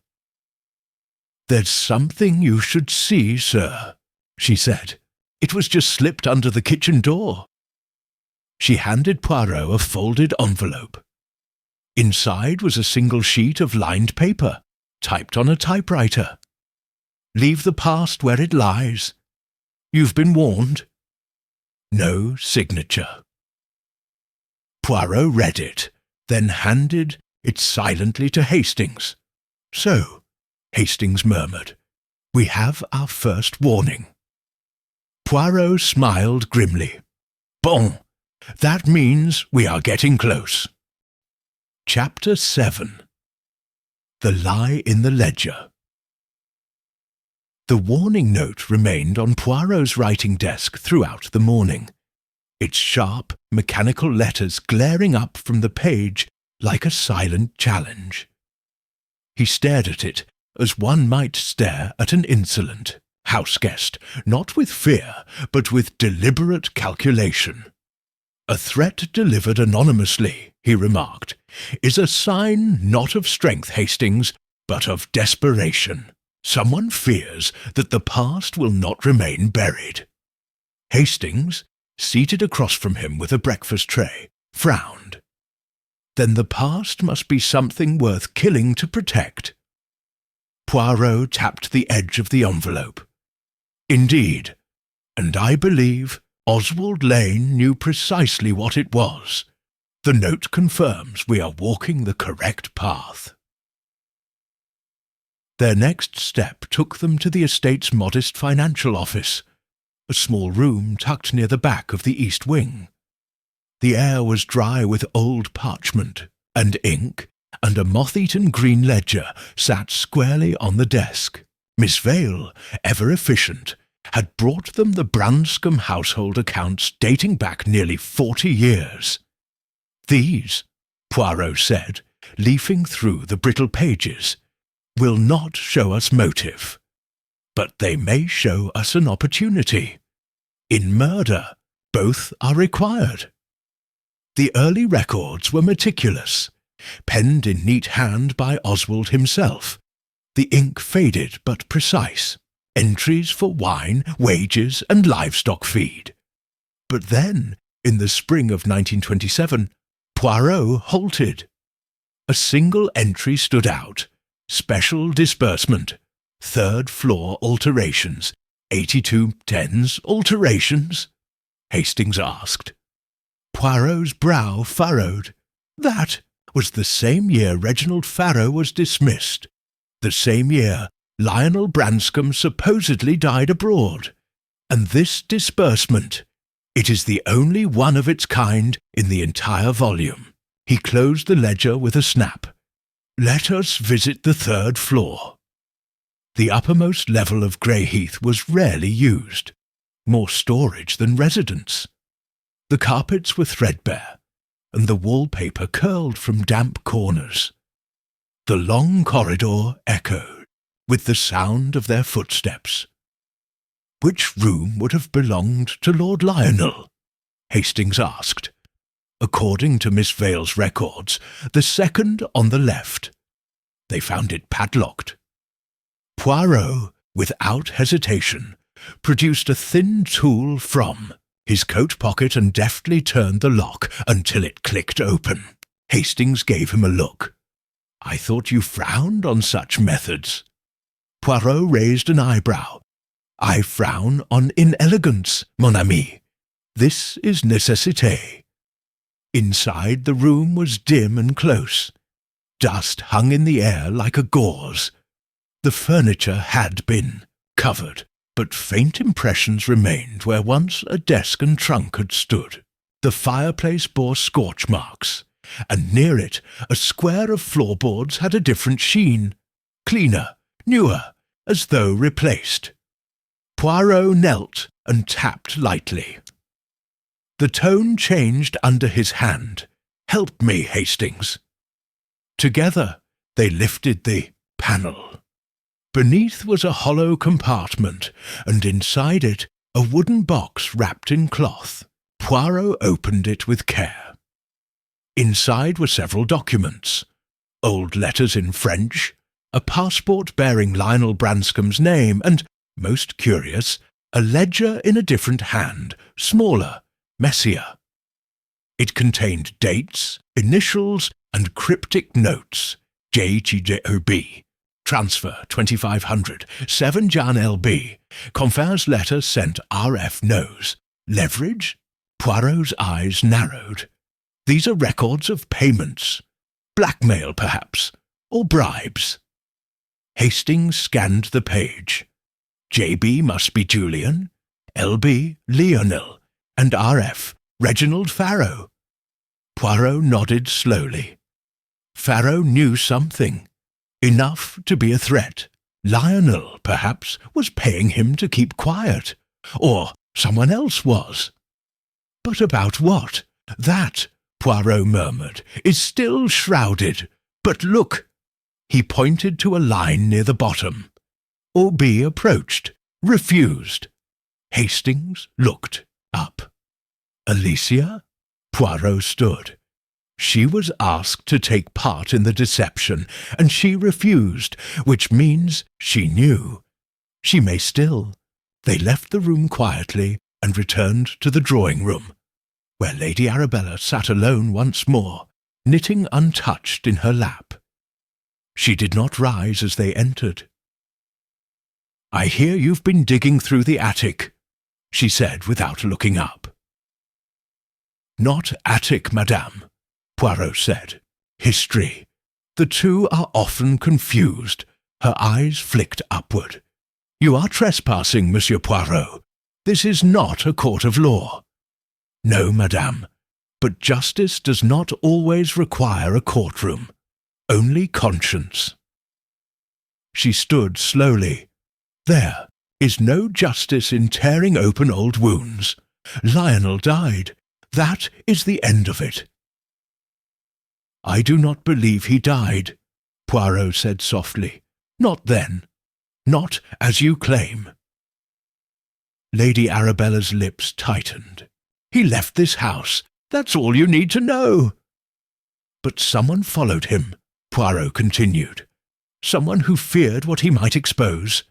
"There's something you should see, sir," she said. "It was just slipped under the kitchen door." She handed Poirot a folded envelope. Inside was a single sheet of lined paper, typed on a typewriter. "Leave the past where it lies. You've been warned." No signature. Poirot read it, then handed it silently to Hastings. "So," Hastings murmured, "we have our first warning." Poirot smiled grimly. "Bon, that means we are getting close." Chapter 7. The Lie in the Ledger. The warning note remained on Poirot's writing desk throughout the morning, its sharp, mechanical letters glaring up from the page like a silent challenge. He stared at it as one might stare at an insolent house-guest, not with fear, but with deliberate calculation. "A threat delivered anonymously," he remarked, "is a sign not of strength, Hastings, but of desperation. Someone fears that the past will not remain buried." Hastings, seated across from him with a breakfast tray, frowned. "Then the past must be something worth killing to protect." Poirot tapped the edge of the envelope. "Indeed, and I believe Oswald Lane knew precisely what it was. The note confirms we are walking the correct path." Their next step took them to the estate's modest financial office, a small room tucked near the back of the east wing. The air was dry with old parchment and ink, and a moth-eaten green ledger sat squarely on the desk. Miss Vale, ever efficient, had brought them the Branscombe household accounts dating back nearly 40 years. "These," Poirot said, leafing through the brittle pages, "will not show us motive, but they may show us an opportunity. In murder, both are required." The early records were meticulous, penned in neat hand by Oswald himself, the ink faded but precise, entries for wine, wages, and livestock feed. But then, in the spring of 1927, Poirot halted. A single entry stood out. Special disbursement. 3rd floor alterations. 8210s alterations? Hastings asked. Poirot's brow furrowed. That was the same year Reginald Farrow was dismissed. The same year Lionel Branscombe supposedly died abroad. And this disbursement, it is the only one of its kind in the entire volume. He closed the ledger with a snap. Let us visit the 3rd floor. The uppermost level of Greyheath was rarely used. More storage than residence. The carpets were threadbare, and the wallpaper curled from damp corners. The long corridor echoed with the sound of their footsteps. Which room would have belonged to Lord Lionel? Hastings asked. According to Miss Vale's records, the second on the left. They found it padlocked. Poirot, without hesitation, produced a thin tool from his coat pocket and deftly turned the lock until it clicked open. Hastings gave him a look. I thought you frowned on such methods. Poirot raised an eyebrow. I frown on inelegance, mon ami. This is nécessité. Inside, the room was dim and close. Dust hung in the air like a gauze. The furniture had been covered, but faint impressions remained where once a desk and trunk had stood. The fireplace bore scorch marks, and near it a square of floorboards had a different sheen, cleaner, newer, as though replaced. Poirot knelt and tapped lightly. The tone changed under his hand. Help me, Hastings. Together they lifted the panel. Beneath was a hollow compartment, and inside it a wooden box wrapped in cloth. Poirot opened it with care. Inside were several documents, old letters in French, a passport bearing Lionel Branscombe's name, and, most curious, a ledger in a different hand, smaller, messier. It contained dates, initials, and cryptic notes. JTJOB, transfer 2500, 7 Jan LB, Confin's letter sent RF knows. Leverage? Poirot's eyes narrowed. These are records of payments. Blackmail, perhaps, or bribes. Hastings scanned the page. JB must be Julian, LB Lionel, and RF Reginald Farrow. Poirot nodded slowly. Farrow knew something. Enough to be a threat. Lionel, perhaps, was paying him to keep quiet. Or someone else was. But about what? That, Poirot murmured, is still shrouded. But look! He pointed to a line near the bottom. OB approached, refused. Hastings looked up. Alicia? Poirot stood. She was asked to take part in the deception, and she refused, which means she knew. She may still. They left the room quietly and returned to the drawing-room, where Lady Arabella sat alone once more, knitting untouched in her lap. She did not rise as they entered. I hear you've been digging through the attic, she said without looking up. Not attic, madame, Poirot said. History. The two are often confused. Her eyes flicked upward. You are trespassing, Monsieur Poirot. This is not a court of law. No, madame, but justice does not always require a courtroom. Only conscience. She stood slowly. There is no justice in tearing open old wounds. Lionel died. That is the end of it. I do not believe he died, Poirot said softly. Not then. Not as you claim. Lady Arabella's lips tightened. He left this house. That's all you need to know. But someone followed him, Poirot continued. Someone who feared what he might expose.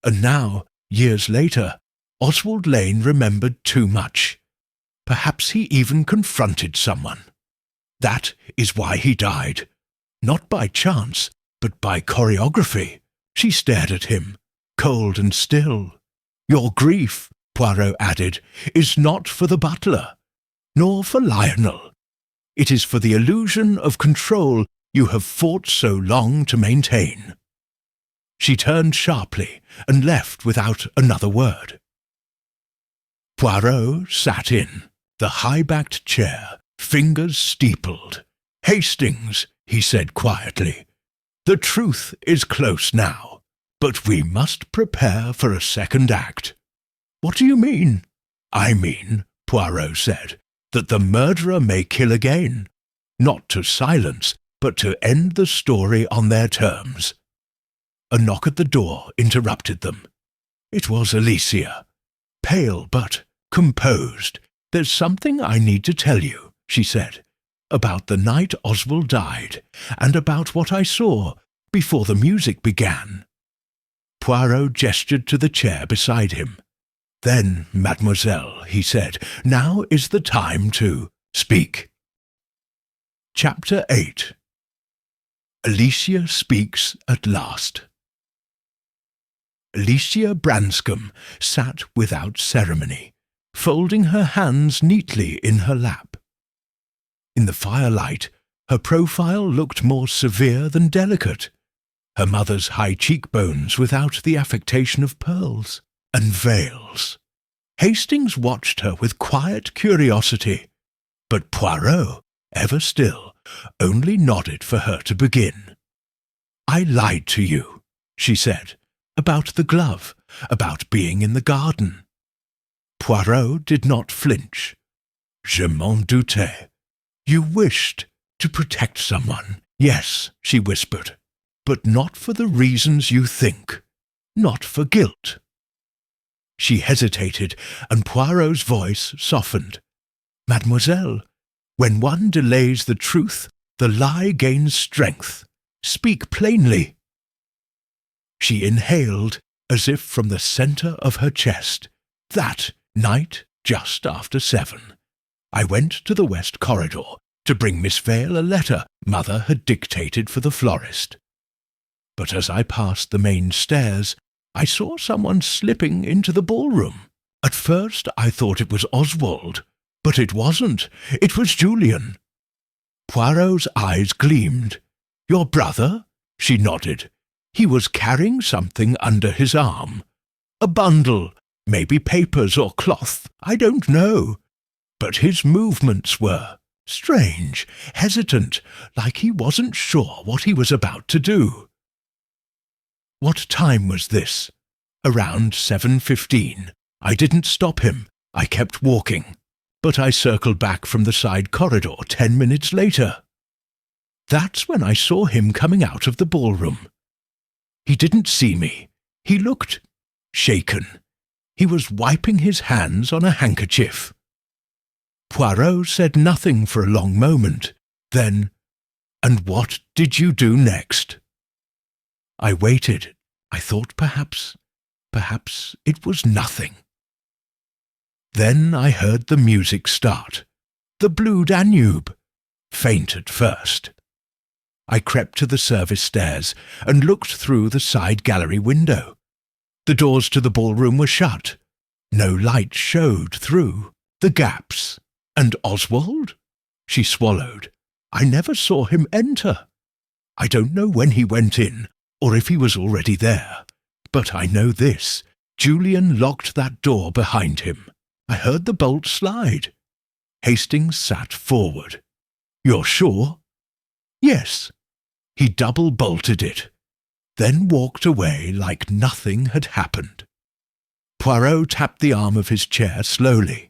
And now, years later, Oswald Lane remembered too much. Perhaps he even confronted someone. That is why he died. Not by chance, but by choreography. She stared at him, cold and still. Your grief, Poirot added, is not for the butler, nor for Lionel. It is for the illusion of control you have fought so long to maintain. She turned sharply and left without another word. Poirot sat in the high-backed chair, fingers steepled. "Hastings," he said quietly, "the truth is close now, but we must prepare for a second act." "What do you mean?" "I mean," Poirot said, "that the murderer may kill again, not to silence, but to end the story on their terms." A knock at the door interrupted them. It was Alicia, pale but composed. "There's something I need to tell you," she said, "about the night Oswald died, and about what I saw before the music began." Poirot gestured to the chair beside him. "Then, mademoiselle," he said, "now is the time to speak." Chapter 8. Alicia speaks at last. Alicia Branscombe sat without ceremony, folding her hands neatly in her lap. In the firelight, her profile looked more severe than delicate, her mother's high cheekbones without the affectation of pearls and veils. Hastings watched her with quiet curiosity, but Poirot, ever still, only nodded for her to begin. "I lied to you," she said, "about the glove, about being in the garden." Poirot did not flinch. "Je m'en doutais. You wished to protect someone." "Yes," she whispered, "but not for the reasons you think, not for guilt." She hesitated, and Poirot's voice softened. "Mademoiselle, when one delays the truth, the lie gains strength. Speak plainly." She inhaled as if from the centre of her chest. "That night, just after 7, I went to the West Corridor to bring Miss Vale a letter Mother had dictated for the florist. But as I passed the main stairs, I saw someone slipping into the ballroom. At first I thought it was Oswald, but it wasn't. It was Julian." Poirot's eyes gleamed. "Your brother?" She nodded. "He was carrying something under his arm. A bundle, maybe papers or cloth, I don't know. But his movements were strange, hesitant, like he wasn't sure what he was about to do." "What time was this?" "Around 7:15. I didn't stop him. I kept walking. But I circled back from the side corridor 10 minutes later. That's when I saw him coming out of the ballroom. He didn't see me. He looked shaken. He was wiping his hands on a handkerchief." Poirot said nothing for a long moment. Then, "And what did you do next?" "I waited. I thought perhaps it was nothing. Then I heard the music start. The Blue Danube. Faint at first. I crept to the service stairs and looked through the side gallery window. The doors to the ballroom were shut. No light showed through the gaps. And Oswald?" She swallowed. "I never saw him enter. I don't know when he went in, or if he was already there. But I know this. Julian locked that door behind him. I heard the bolt slide." Hastings sat forward. "You're sure?" "Yes." He double-bolted it, then walked away like nothing had happened. Poirot tapped the arm of his chair slowly.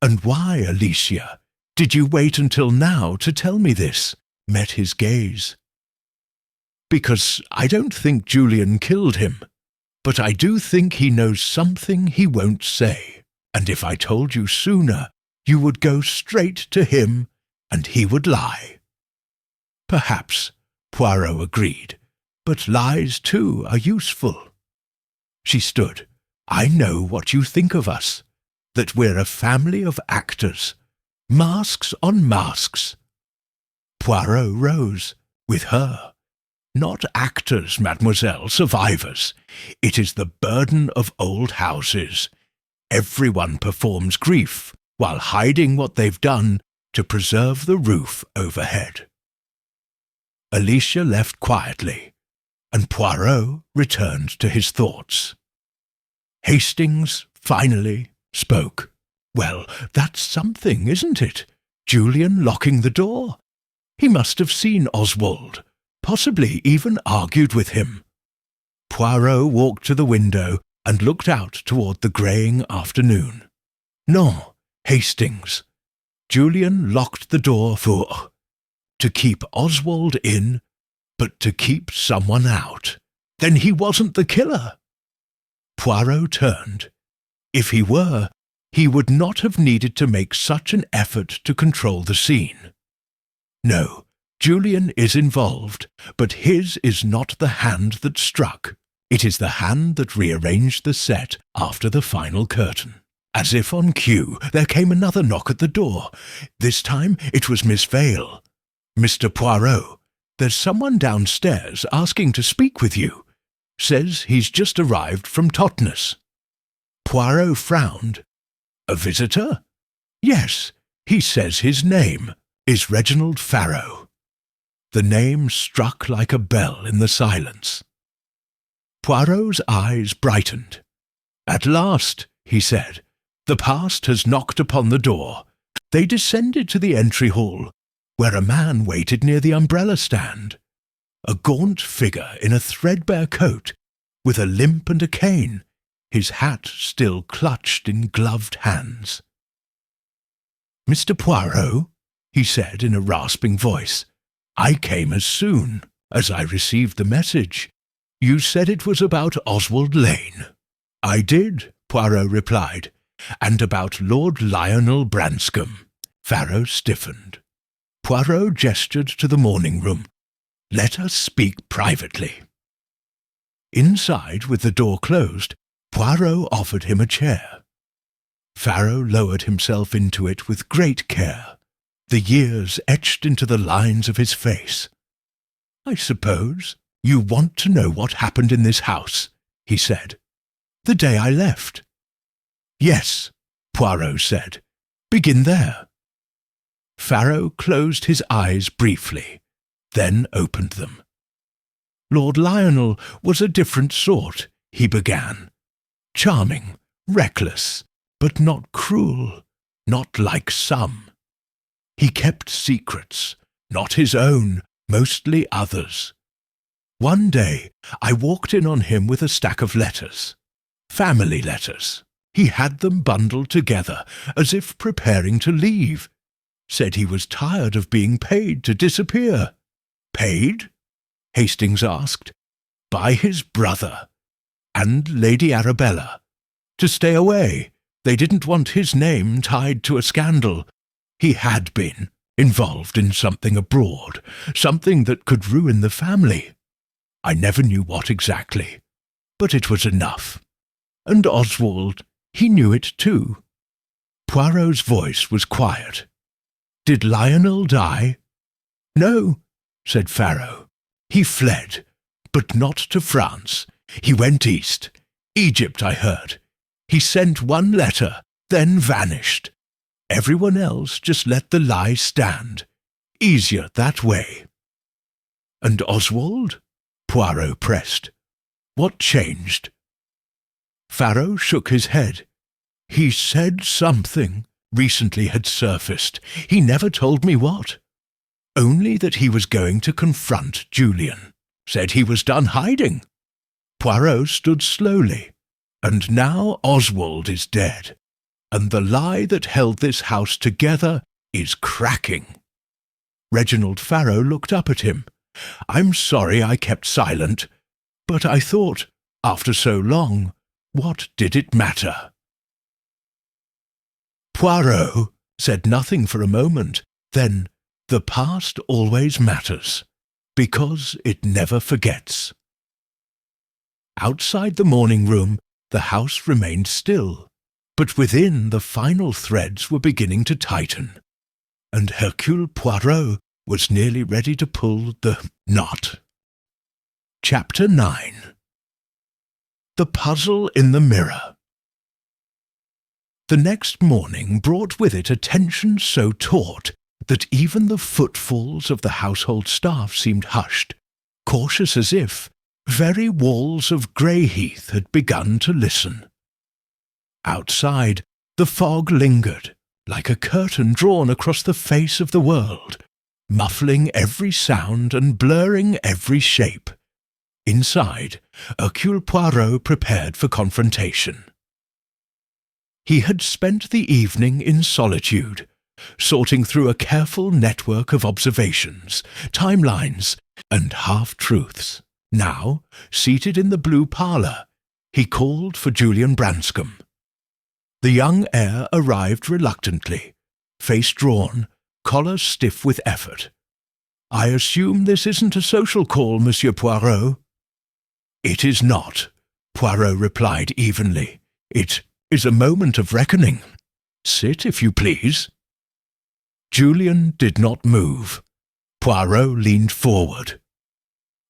"And why, Alicia, did you wait until now to tell me this?" Met his gaze. "Because I don't think Julian killed him, but I do think he knows something he won't say, and if I told you sooner, you would go straight to him, and he would lie." "Perhaps," Poirot agreed, "but lies, too, are useful." She stood. "I know what you think of us. that we're a family of actors, masks on masks. Poirot rose, with her. Not actors, mademoiselle, survivors. It is the burden of old houses. Everyone performs grief while hiding what they've done to preserve the roof overhead. Alicia left quietly, and Poirot returned to his thoughts. Hastings finally spoke. Well, that's something, isn't it? Julian locking the door. He must have seen Oswald, possibly even argued with him. Poirot walked to the window and looked out toward the greying afternoon. No, Hastings. Julian locked the door to keep Oswald in, but to keep someone out. Then he wasn't the killer. Poirot turned. If he were, he would not have needed to make such an effort to control the scene. No, Julian is involved, but his is not the hand that struck. It is the hand that rearranged the set after the final curtain. As if on cue, there came another knock at the door. This time it was Miss Vale. "Mr. Poirot, there's someone downstairs asking to speak with you. Says he's just arrived from Totnes." Poirot frowned. "A visitor?" "Yes, he says his name is Reginald Farrow." The name struck like a bell in the silence. Poirot's eyes brightened. "At last," he said, "the past has knocked upon the door." They descended to the entry hall, where a man waited near the umbrella stand. A gaunt figure in a threadbare coat, with a limp and a cane, his hat still clutched in gloved hands. "Mr. Poirot," he said in a rasping voice, "I came as soon as I received the message. You said it was about Oswald Lane." "I did," Poirot replied, "and about Lord Lionel Branscombe." Farrow stiffened. Poirot gestured to the morning room. "Let us speak privately." Inside, with the door closed, Poirot offered him a chair. Farrow lowered himself into it with great care, the years etched into the lines of his face. "I suppose you want to know what happened in this house," he said. "The day I left." "Yes," Poirot said. "Begin there." Farrow closed his eyes briefly, then opened them. "Lord Lionel was a different sort," he began. "Charming, reckless, but not cruel, not like some. He kept secrets, not his own, mostly others. One day I walked in on him with a stack of letters, family letters. He had them bundled together, as if preparing to leave. Said he was tired of being paid to disappear." "Paid?" Hastings asked. "By his brother and Lady Arabella. To stay away. They didn't want his name tied to a scandal. He had been involved in something abroad, something that could ruin the family. I never knew what exactly, but it was enough. And Oswald, he knew it too." Poirot's voice was quiet. "Did Lionel die?" "No," said Farrow. "He fled, but not to France. He went east. Egypt, I heard. He sent one letter, then vanished. Everyone else just let the lie stand. Easier that way." "And Oswald?" Poirot pressed. "What changed?" Farrow shook his head. "He said something recently had surfaced. He never told me what. Only that he was going to confront Julian. Said he was done hiding." Poirot stood slowly. "And now Oswald is dead, and the lie that held this house together is cracking." Reginald Farrow looked up at him. "I'm sorry I kept silent, but I thought, after so long, what did it matter?" Poirot said nothing for a moment. Then, "The past always matters, because it never forgets." Outside the morning room, the house remained still. But within, the final threads were beginning to tighten, and Hercule Poirot was nearly ready to pull the knot. Chapter 9. The Puzzle in the Mirror. The next morning brought with it a tension so taut that even the footfalls of the household staff seemed hushed, cautious as if very walls of Greyheath had begun to listen. Outside, the fog lingered, like a curtain drawn across the face of the world, muffling every sound and blurring every shape. Inside, Hercule Poirot prepared for confrontation. He had spent the evening in solitude, sorting through a careful network of observations, timelines, and half-truths. Now, seated in the blue parlour, he called for Julian Branscombe. The young heir arrived reluctantly, face drawn, collar stiff with effort. "I assume this isn't a social call, Monsieur Poirot?" "It is not," Poirot replied evenly. "It is a moment of reckoning. Sit, if you please." Julian did not move. Poirot leaned forward.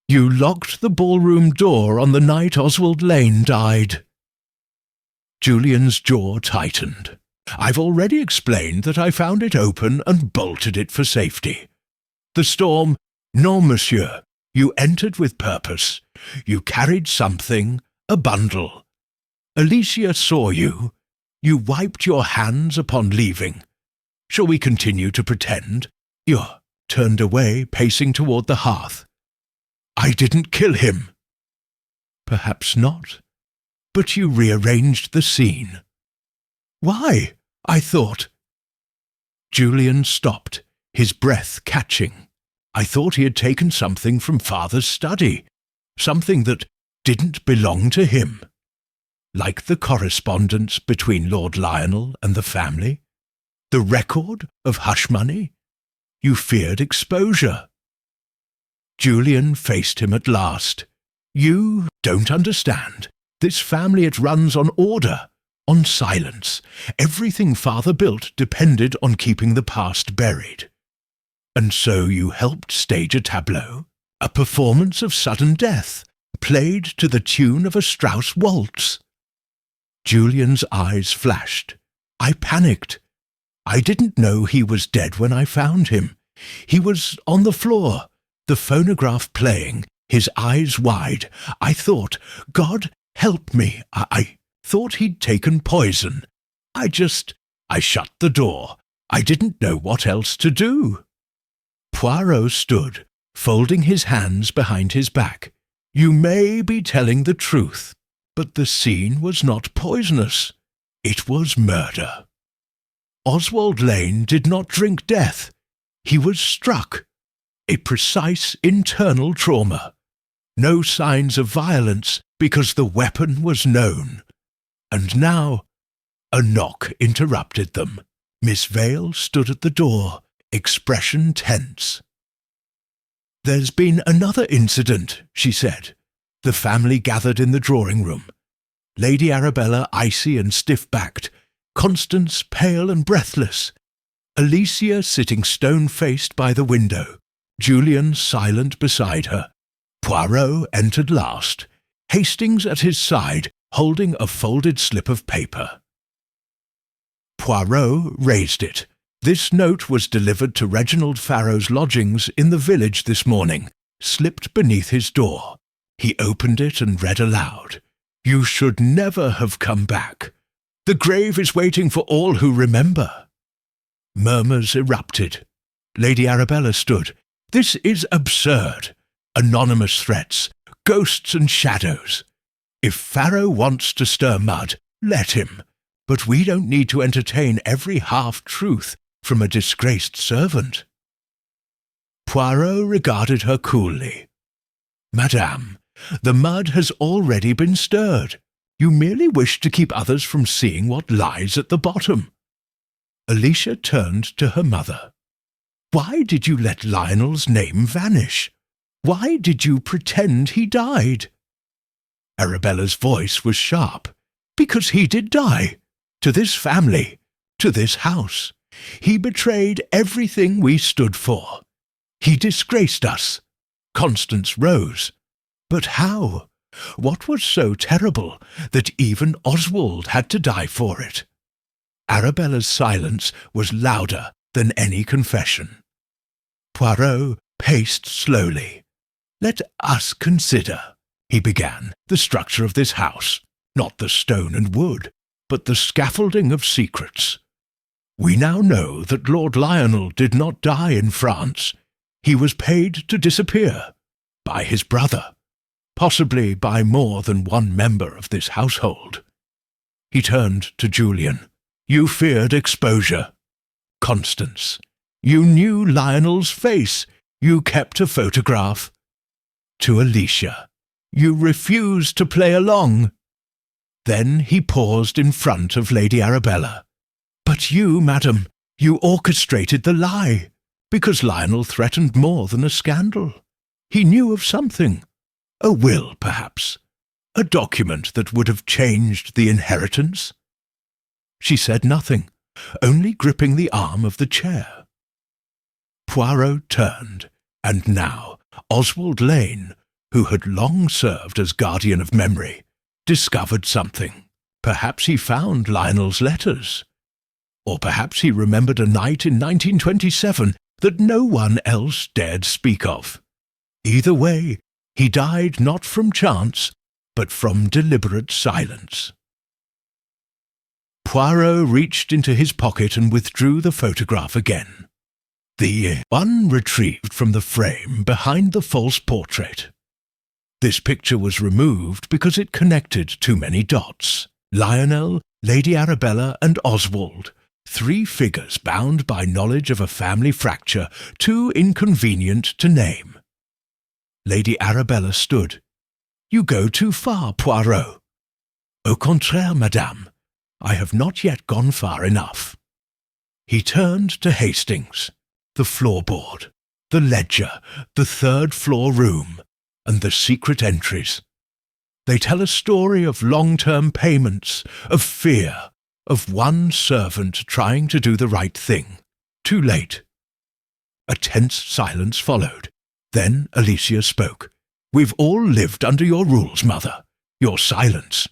"You locked the ballroom door on the night Oswald Lane died." Julian's jaw tightened. "I've already explained that I found it open and bolted it for safety. The storm—" "Non, monsieur. You entered with purpose. You carried something, a bundle. Alicia saw you. You wiped your hands upon leaving. Shall we continue to pretend?" You turned away, pacing toward the hearth. "I didn't kill him." "Perhaps not. But you rearranged the scene." "Why? I thought—" Julian stopped, his breath catching. "I thought he had taken something from Father's study, something that didn't belong to him. Like the correspondence between Lord Lionel and the family, the record of hush money. You feared exposure." Julian faced him at last. "You don't understand. This family, it runs on order, on silence. Everything Father built depended on keeping the past buried. And so you helped stage a tableau, a performance of sudden death, played to the tune of a Strauss waltz." Julian's eyes flashed. "I panicked. I didn't know he was dead when I found him. He was on the floor, the phonograph playing, his eyes wide. I thought, God help me, I thought he'd taken poison. I shut the door. I didn't know what else to do." Poirot stood, folding his hands behind his back. "You may be telling the truth, but the scene was not poisonous. It was murder. Oswald Lane did not drink death. He was struck. A precise internal trauma. No signs of violence because the weapon was known. And now—" A knock interrupted them. Miss Vale stood at the door, expression tense. "There's been another incident," she said. The family gathered in the drawing-room. Lady Arabella icy and stiff-backed, Constance pale and breathless, Alicia sitting stone-faced by the window, Julian silent beside her. Poirot entered last, Hastings at his side, holding a folded slip of paper. Poirot raised it. "This note was delivered to Reginald Farrow's lodgings in the village this morning, slipped beneath his door." He opened it and read aloud. "You should never have come back. The grave is waiting for all who remember." Murmurs erupted. Lady Arabella stood. "This is absurd. Anonymous threats, ghosts and shadows. If Farrow wants to stir mud, let him. But we don't need to entertain every half-truth from a disgraced servant." Poirot regarded her coolly. "Madame, the mud has already been stirred. You merely wish to keep others from seeing what lies at the bottom." Alicia turned to her mother. "Why did you let Lionel's name vanish? Why did you pretend he died?" Arabella's voice was sharp. "Because he did die. to this family, to this house. He betrayed everything we stood for. He disgraced us. Constance rose. But how? What was so terrible that even Oswald had to die for it? Arabella's silence was louder than any confession. Poirot paced slowly. "Let us consider," he began, "the structure of this house, not the stone and wood, but the scaffolding of secrets. We now know that Lord Lionel did not die in France. He was paid to disappear by his brother, possibly by more than one member of this household." He turned to Julian. "You feared exposure. Constance, you knew Lionel's face. You kept a photograph. To Alicia, you refused to play along." Then he paused in front of Lady Arabella. "But you, madam, you orchestrated the lie, because Lionel threatened more than a scandal. He knew of something. A will, perhaps. A document that would have changed the inheritance." She said nothing, only gripping the arm of the chair. Poirot turned, and now Oswald Lane, who had long served as guardian of memory, discovered something. Perhaps he found Lionel's letters. Or perhaps he remembered a night in 1927 that no one else dared speak of. Either way, he died not from chance, but from deliberate silence. Poirot reached into his pocket and withdrew the photograph again. The one retrieved from the frame behind the false portrait. This picture was removed because it connected too many dots. Lionel, Lady Arabella, and Oswald, three figures bound by knowledge of a family fracture too inconvenient to name. Lady Arabella stood. "You go too far, Poirot." "Au contraire, madame. I have not yet gone far enough." He turned to Hastings. The floorboard, the ledger, the third-floor room, and the secret entries. They tell a story of long-term payments, of fear, of one servant trying to do the right thing. Too late. A tense silence followed. Then Alicia spoke. "We've all lived under your rules, Mother, your silence.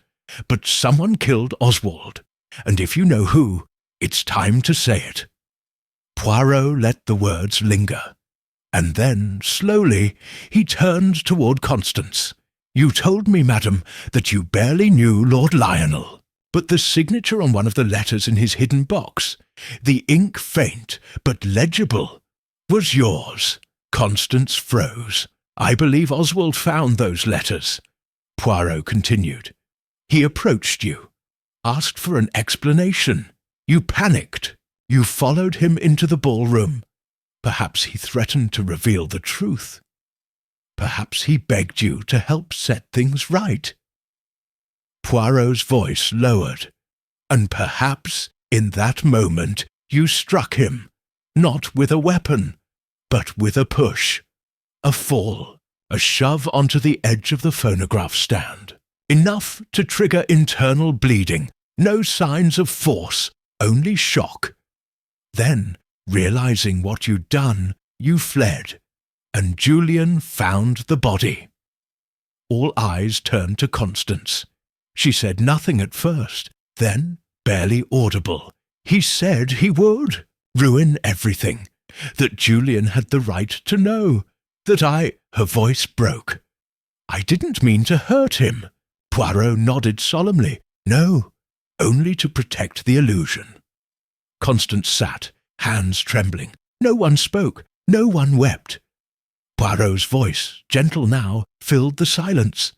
But someone killed Oswald, and if you know who, it's time to say it." Poirot let the words linger, and then, slowly, he turned toward Constance. "You told me, madam, that you barely knew Lord Lionel, but the signature on one of the letters in his hidden box, the ink faint but legible, was yours." Constance froze. "I believe Oswald found those letters," Poirot continued. "He approached you, asked for an explanation. You panicked. You followed him into the ballroom. Perhaps he threatened to reveal the truth. Perhaps he begged you to help set things right." Poirot's voice lowered. "And perhaps, in that moment, you struck him, not with a weapon, but with a push, a fall, a shove onto the edge of the phonograph stand. Enough to trigger internal bleeding, no signs of force, only shock. Then, realizing what you'd done, you fled, and Julian found the body." All eyes turned to Constance. She said nothing at first, then, barely audible, "He said he would ruin everything, that Julian had the right to know, that I—" Her voice broke. "I didn't mean to hurt him." Poirot nodded solemnly. "No, only to protect the illusion." Constance sat, hands trembling. No one spoke, no one wept. Poirot's voice, gentle now, filled the silence.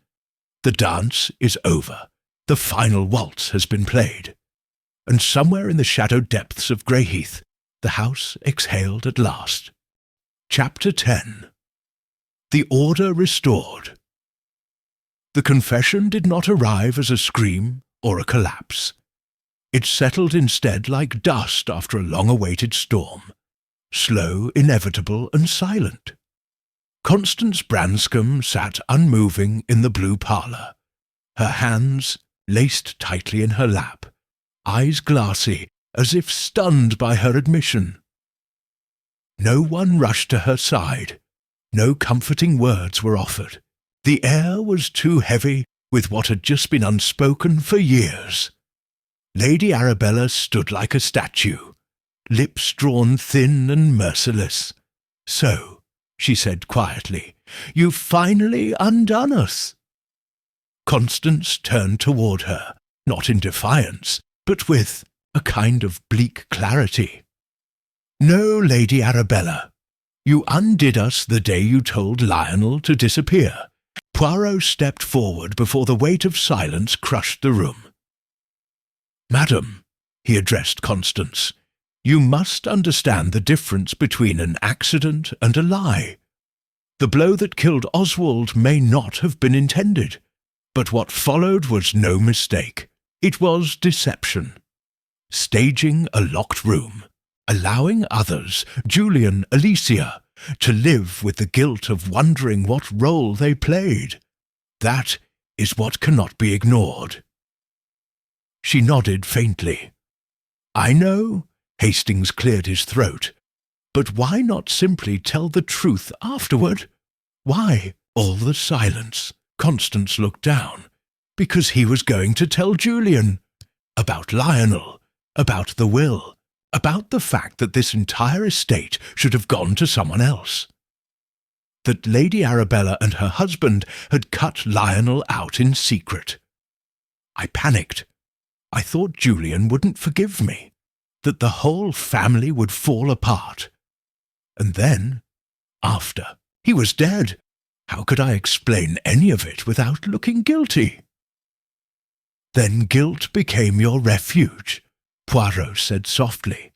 "The dance is over. The final waltz has been played." And somewhere in the shadowed depths of Greyheath, the house exhaled at last. Chapter 10. The Order Restored. The confession did not arrive as a scream or a collapse. It settled instead like dust after a long-awaited storm, slow, inevitable, and silent. Constance Branscombe sat unmoving in the blue parlour, her hands laced tightly in her lap, eyes glassy, as if stunned by her admission. No one rushed to her side. No comforting words were offered. The air was too heavy with what had just been unspoken for years. Lady Arabella stood like a statue, lips drawn thin and merciless. "So," she said quietly, "you've finally undone us." Constance turned toward her, not in defiance, but with a kind of bleak clarity. "No, Lady Arabella. You undid us the day you told Lionel to disappear." Poirot stepped forward before the weight of silence crushed the room. "Madam," he addressed Constance, "you must understand the difference between an accident and a lie. The blow that killed Oswald may not have been intended, but what followed was no mistake. It was deception. Staging a locked room, allowing others, Julian, Alicia, to live with the guilt of wondering what role they played. That is what cannot be ignored." She nodded faintly. "I know," Hastings cleared his throat. "But why not simply tell the truth afterward? Why all the silence?" Constance looked down. "Because he was going to tell Julian. About Lionel, about the will, about the fact that this entire estate should have gone to someone else. That Lady Arabella and her husband had cut Lionel out in secret. I panicked. I thought Julian wouldn't forgive me, that the whole family would fall apart. And then, after, he was dead. How could I explain any of it without looking guilty?" "Then guilt became your refuge," Poirot said softly.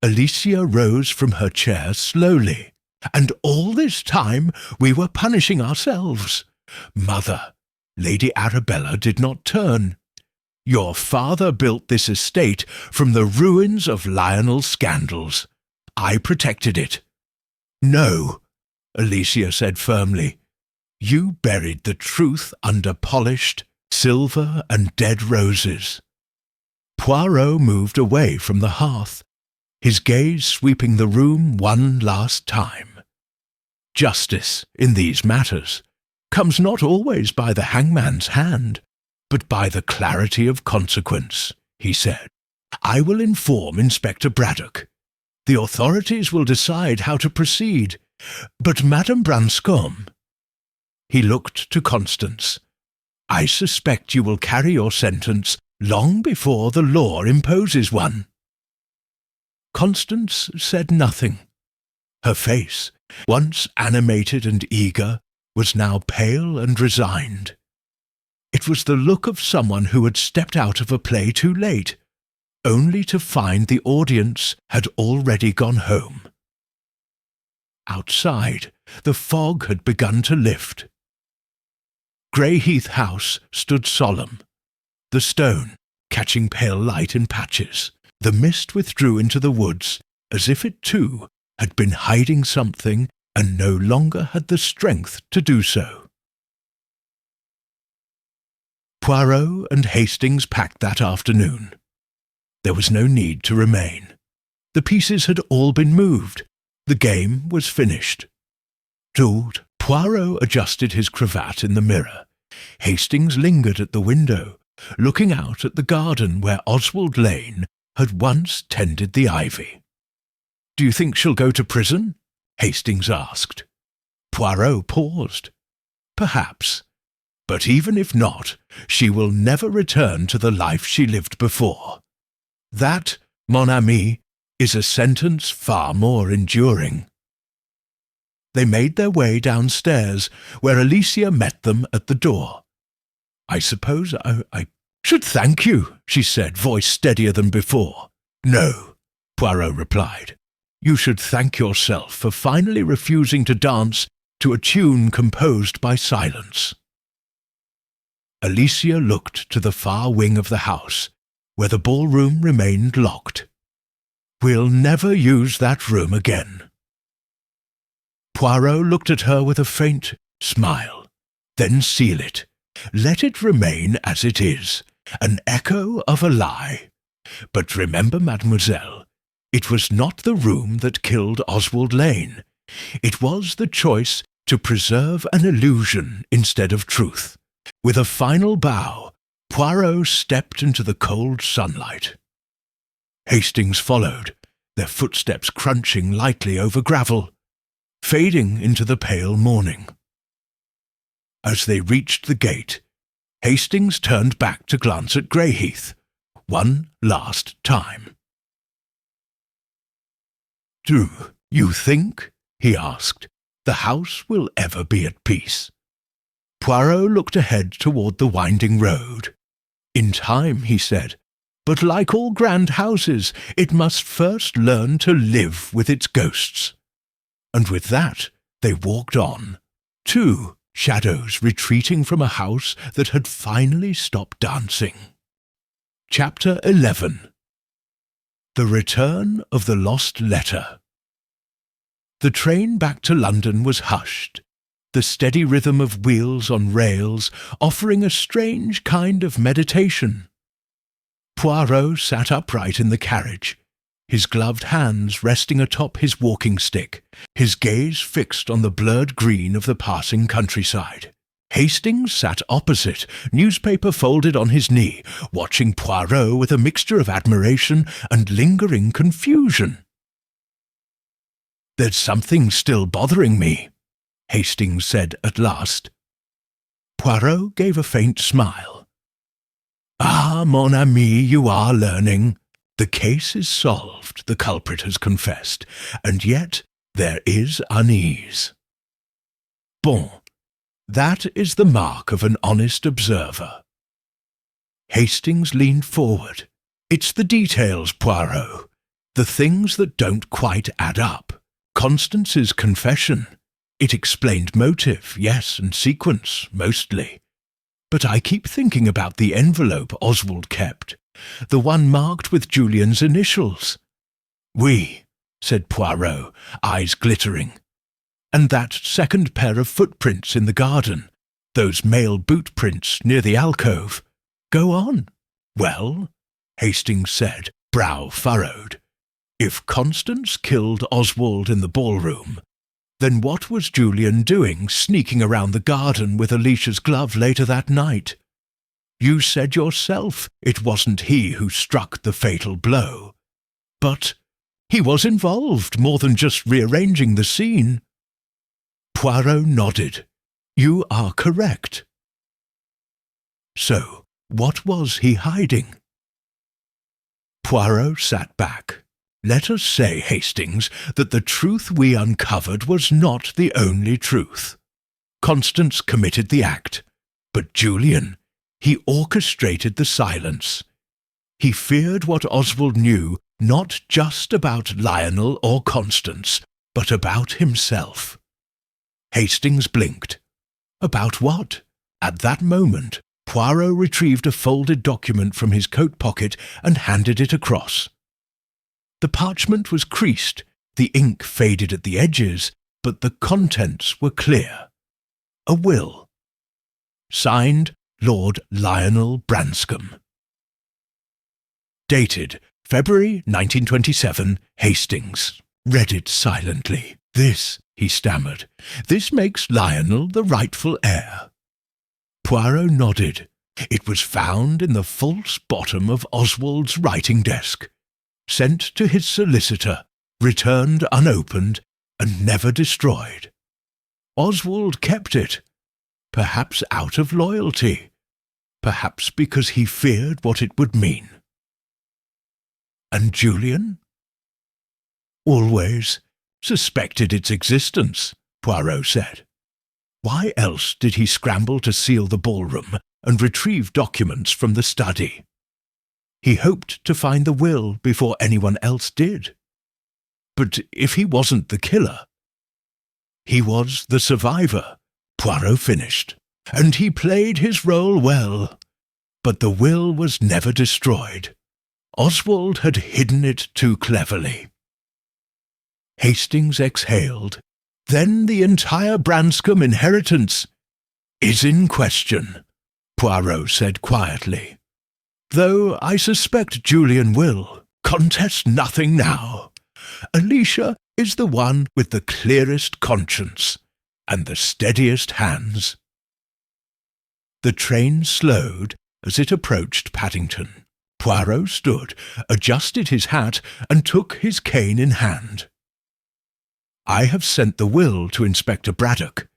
Alicia rose from her chair slowly. "And all this time we were punishing ourselves. Mother, Lady Arabella did not turn. Your father built this estate from the ruins of Lionel's scandals. I protected it." "No," Alicia said firmly. "You buried the truth under polished silver and dead roses." Poirot moved away from the hearth, his gaze sweeping the room one last time. "Justice, in these matters, comes not always by the hangman's hand, but by the clarity of consequence," he said. "I will inform Inspector Braddock. The authorities will decide how to proceed. But Madame Branscombe—" He looked to Constance. "I suspect you will carry your sentence long before the law imposes one." Constance said nothing. Her face, once animated and eager, was now pale and resigned. It was the look of someone who had stepped out of a play too late, only to find the audience had already gone home. Outside, the fog had begun to lift. Greyheath House stood solemn, the stone catching pale light in patches. The mist withdrew into the woods, as if it too had been hiding something and no longer had the strength to do so. Poirot and Hastings packed that afternoon. There was no need to remain. The pieces had all been moved. The game was finished. Poirot adjusted his cravat in the mirror. Hastings lingered at the window, looking out at the garden where Oswald Lane had once tended the ivy. "Do you think she'll go to prison?" Hastings asked. Poirot paused. "Perhaps. But even if not, she will never return to the life she lived before. That, mon ami, is a sentence far more enduring." They made their way downstairs, where Alicia met them at the door. "I suppose I should thank you," she said, voice steadier than before. "No," Poirot replied. "You should thank yourself for finally refusing to dance to a tune composed by silence." Alicia looked to the far wing of the house, where the ballroom remained locked. "We'll never use that room again." Poirot looked at her with a faint smile. "Then seal it. Let it remain as it is, an echo of a lie. But remember, mademoiselle, it was not the room that killed Oswald Lane. It was the choice to preserve an illusion instead of truth. With a final bow, Poirot stepped into the cold sunlight. Hastings followed, their footsteps crunching lightly over gravel, fading into the pale morning. As they reached the gate, Hastings turned back to glance at Greyheath, one last time. "Do you think," he asked, "the house will ever be at peace?" Poirot looked ahead toward the winding road. "In time," he said, "but like all grand houses, it must first learn to live with its ghosts." And with that, they walked on, two shadows retreating from a house that had finally stopped dancing. Chapter 11. The Return of the Lost Letter. The train back to London was hushed, the steady rhythm of wheels on rails offering a strange kind of meditation. Poirot sat upright in the carriage, his gloved hands resting atop his walking stick, his gaze fixed on the blurred green of the passing countryside. Hastings sat opposite, newspaper folded on his knee, watching Poirot with a mixture of admiration and lingering confusion. "There's something still bothering me," Hastings said at last. Poirot gave a faint smile. "Ah, mon ami, you are learning. The case is solved, the culprit has confessed, and yet there is unease. Bon, that is the mark of an honest observer." Hastings leaned forward. "It's the details, Poirot, the things that don't quite add up. Constance's confession. It explained motive, yes, and sequence, mostly. But I keep thinking about the envelope Oswald kept, the one marked with Julian's initials." "Oui," said Poirot, eyes glittering. "And that second pair of footprints in the garden, those male boot prints near the alcove. Go on." "Well," Hastings said, brow furrowed, "if Constance killed Oswald in the ballroom, then what was Julian doing sneaking around the garden with Alicia's glove later that night? You said yourself it wasn't he who struck the fatal blow. But he was involved more than just rearranging the scene." Poirot nodded. "You are correct." So, what was he hiding? Poirot sat back. "Let us say, Hastings, that the truth we uncovered was not the only truth. Constance committed the act, but Julian, he orchestrated the silence. He feared what Oswald knew, not just about Lionel or Constance, but about himself." Hastings blinked. About what? At that moment, Poirot retrieved a folded document from his coat pocket and handed it across. The parchment was creased, the ink faded at the edges, but the contents were clear. A will. Signed, Lord Lionel Branscombe. Dated, February 1927, Hastings. Read it silently. "This," he stammered, "this makes Lionel the rightful heir." Poirot nodded. It was found in the false bottom of Oswald's writing desk. Sent to his solicitor, returned unopened, and never destroyed. Oswald kept it, perhaps out of loyalty, perhaps because he feared what it would mean. And Julian? "Always suspected its existence," Poirot said. "Why else did he scramble to seal the ballroom and retrieve documents from the study? He hoped to find the will before anyone else did. But if he wasn't the killer, he was the survivor," Poirot finished, "and he played his role well. But the will was never destroyed. Oswald had hidden it too cleverly." Hastings exhaled. "Then the entire Branscombe inheritance is in question," Poirot said quietly. though I suspect Julian will contest nothing now. Alicia is the one with the clearest conscience and the steadiest hands." The train slowed as it approached Paddington. Poirot stood, adjusted his hat, and took his cane in hand. "I have sent the will to Inspector Braddock.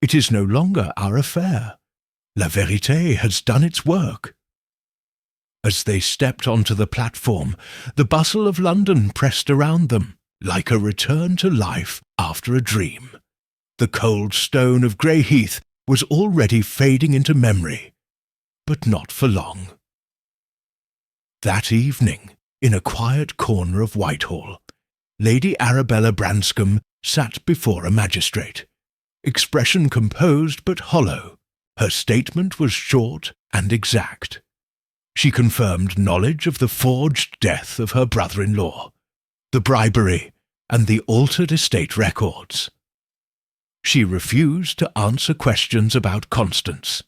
It is no longer our affair. La Vérité has done its work." As they stepped onto the platform, the bustle of London pressed around them, like a return to life after a dream. The cold stone of Greyheath was already fading into memory, but not for long. That evening, in a quiet corner of Whitehall, Lady Arabella Branscombe sat before a magistrate, expression composed but hollow. Her statement was short and exact. She confirmed knowledge of the forged death of her brother-in-law, the bribery, and the altered estate records. She refused to answer questions about Constance.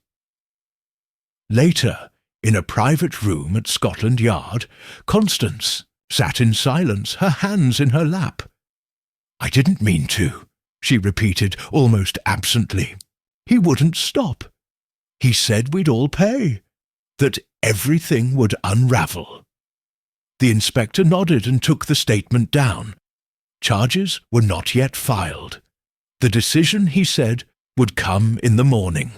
Later, in a private room at Scotland Yard, Constance sat in silence, her hands in her lap. "I didn't mean to," she repeated almost absently. "He wouldn't stop. He said we'd all pay, that everything would unravel." The inspector nodded and took the statement down. Charges were not yet filed. The decision, he said, would come in the morning.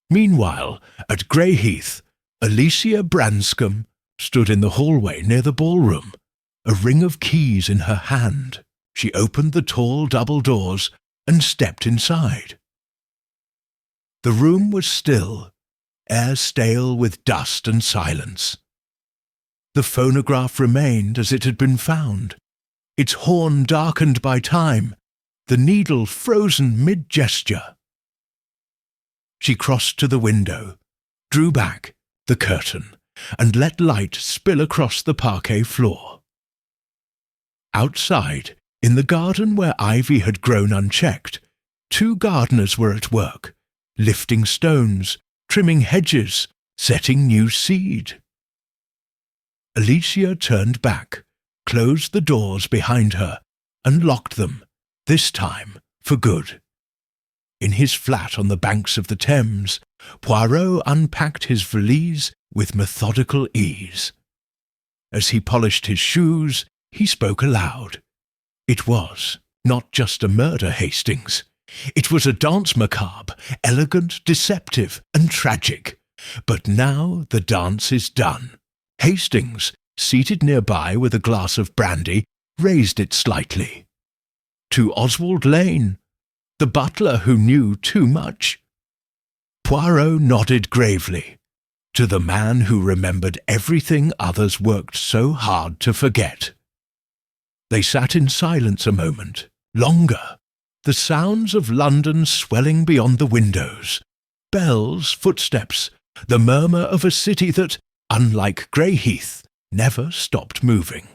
Meanwhile, at Greyheath, Alicia Branscombe stood in the hallway near the ballroom, a ring of keys in her hand. She opened the tall double doors and stepped inside. The room was still, air stale with dust and silence. The phonograph remained as it had been found, its horn darkened by time, the needle frozen mid-gesture. She crossed to the window, drew back the curtain, and let light spill across the parquet floor. Outside, in the garden where ivy had grown unchecked, 2 gardeners were at work, lifting stones, trimming hedges, setting new seed. Alicia turned back, closed the doors behind her, and locked them, this time for good. In his flat on the banks of the Thames, Poirot unpacked his valise with methodical ease. As he polished his shoes, he spoke aloud. It was not just a murder, Hastings. It was a dance macabre, elegant, deceptive, and tragic. But now the dance is done. Hastings, seated nearby with a glass of brandy, raised it slightly. To Oswald Lane, the butler who knew too much. Poirot nodded gravely. To the man who remembered everything others worked so hard to forget. They sat in silence a moment, longer, the sounds of London swelling beyond the windows, bells, footsteps, the murmur of a city that, unlike Greyheath, never stopped moving.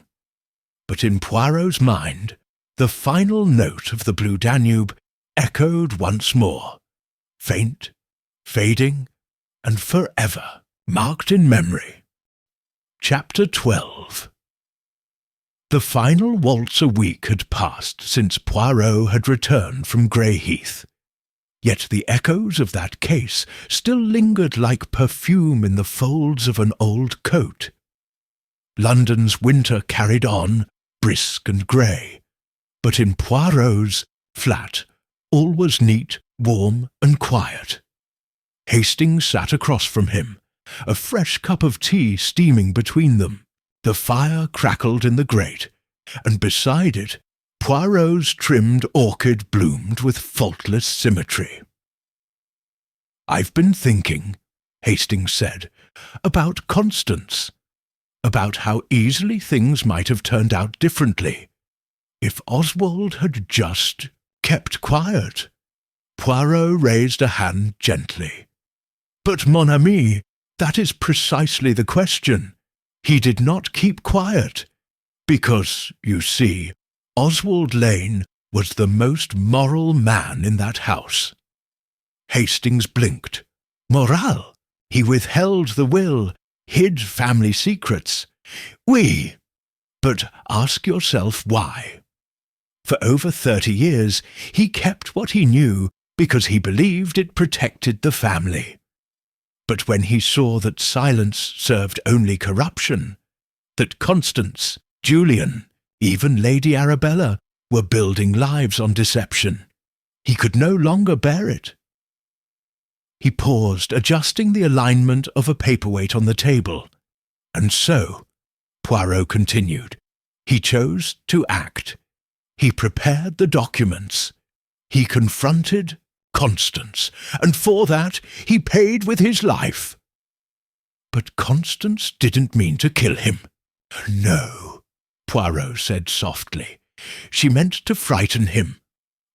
But in Poirot's mind, the final note of the Blue Danube echoed once more, faint, fading, and forever marked in memory. Chapter 12. The final waltz a week had passed since Poirot had returned from Greyheath. Yet the echoes of that case still lingered like perfume in the folds of an old coat. London's winter carried on, brisk and grey, but in Poirot's flat all was neat, warm, and quiet. Hastings sat across from him, a fresh cup of tea steaming between them. The fire crackled in the grate, and beside it, Poirot's trimmed orchid bloomed with faultless symmetry. "I've been thinking," Hastings said, "about Constance, about how easily things might have turned out differently, if Oswald had just kept quiet." Poirot raised a hand gently. "But, mon ami, that is precisely the question. He did not keep quiet, because, you see, Oswald Lane was the most moral man in that house." Hastings blinked. Moral? He withheld the will, hid family secrets. Oui, but ask yourself why. For over 30 years, he kept what he knew because he believed it protected the family. But when he saw that silence served only corruption, that Constance, Julian, even Lady Arabella were building lives on deception, he could no longer bear it. He paused, adjusting the alignment of a paperweight on the table. And so, Poirot continued, he chose to act. He prepared the documents. He confronted Constance, and for that he paid with his life. But Constance didn't mean to kill him. No, Poirot said softly. She meant to frighten him.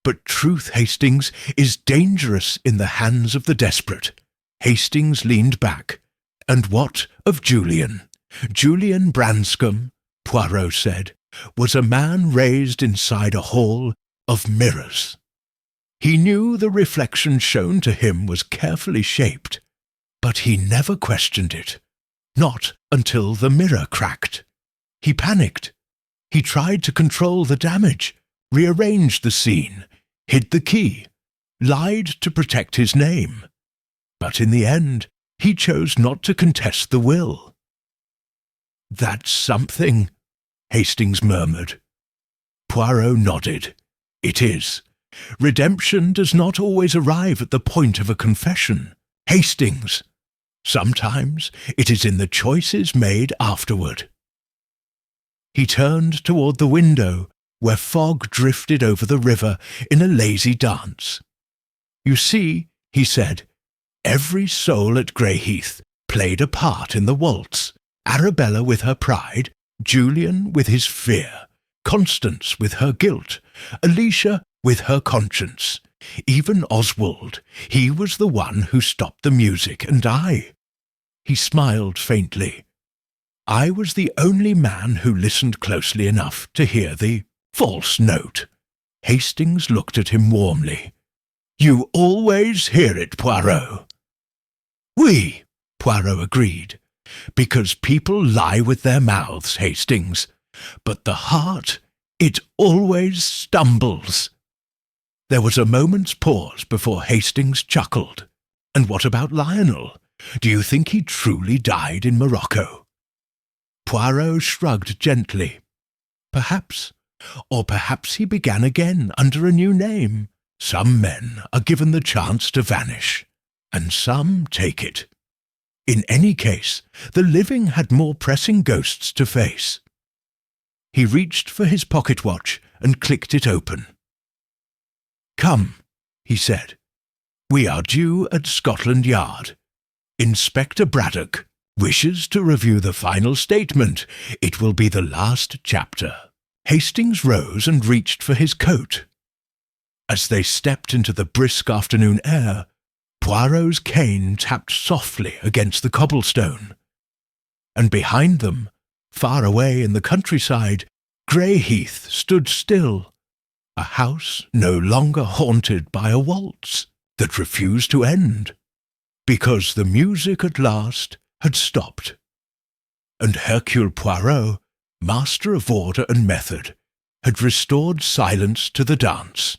But truth, Hastings, is dangerous in the hands of the desperate. Hastings leaned back. And what of Julian? Julian Branscombe, Poirot said, was a man raised inside a hall of mirrors. He knew the reflection shown to him was carefully shaped, but he never questioned it, not until the mirror cracked. He panicked. He tried to control the damage, rearranged the scene, hid the key, lied to protect his name. But in the end, he chose not to contest the will. "That's something," Hastings murmured. Poirot nodded. "It is. Redemption does not always arrive at the point of a confession, Hastings. Sometimes it is in the choices made afterward." He turned toward the window, where fog drifted over the river in a lazy dance. "You see," he said, "every soul at Greyheath played a part in the waltz. Arabella with her pride, Julian with his fear, Constance with her guilt, Alicia with her conscience. Even Oswald, he was the one who stopped the music, and I." He smiled faintly. "I was the only man who listened closely enough to hear the false note." Hastings looked at him warmly. "You always hear it, Poirot." "Oui," Poirot agreed. "Because people lie with their mouths, Hastings. But the heart, it always stumbles." There was a moment's pause before Hastings chuckled. "And what about Lionel? Do you think he truly died in Morocco?" Poirot shrugged gently. "Perhaps. Or perhaps he began again under a new name. Some men are given the chance to vanish, and some take it. In any case, the living had more pressing ghosts to face." He reached for his pocket watch and clicked it open. "Come," he said. "We are due at Scotland Yard. Inspector Braddock wishes to review the final statement. It will be the last chapter." Hastings rose and reached for his coat. As they stepped into the brisk afternoon air, Poirot's cane tapped softly against the cobblestone. And behind them, far away in the countryside, Greyheath stood still, a house no longer haunted by a waltz that refused to end, because the music at last had stopped. And Hercule Poirot, master of order and method, had restored silence to the dance.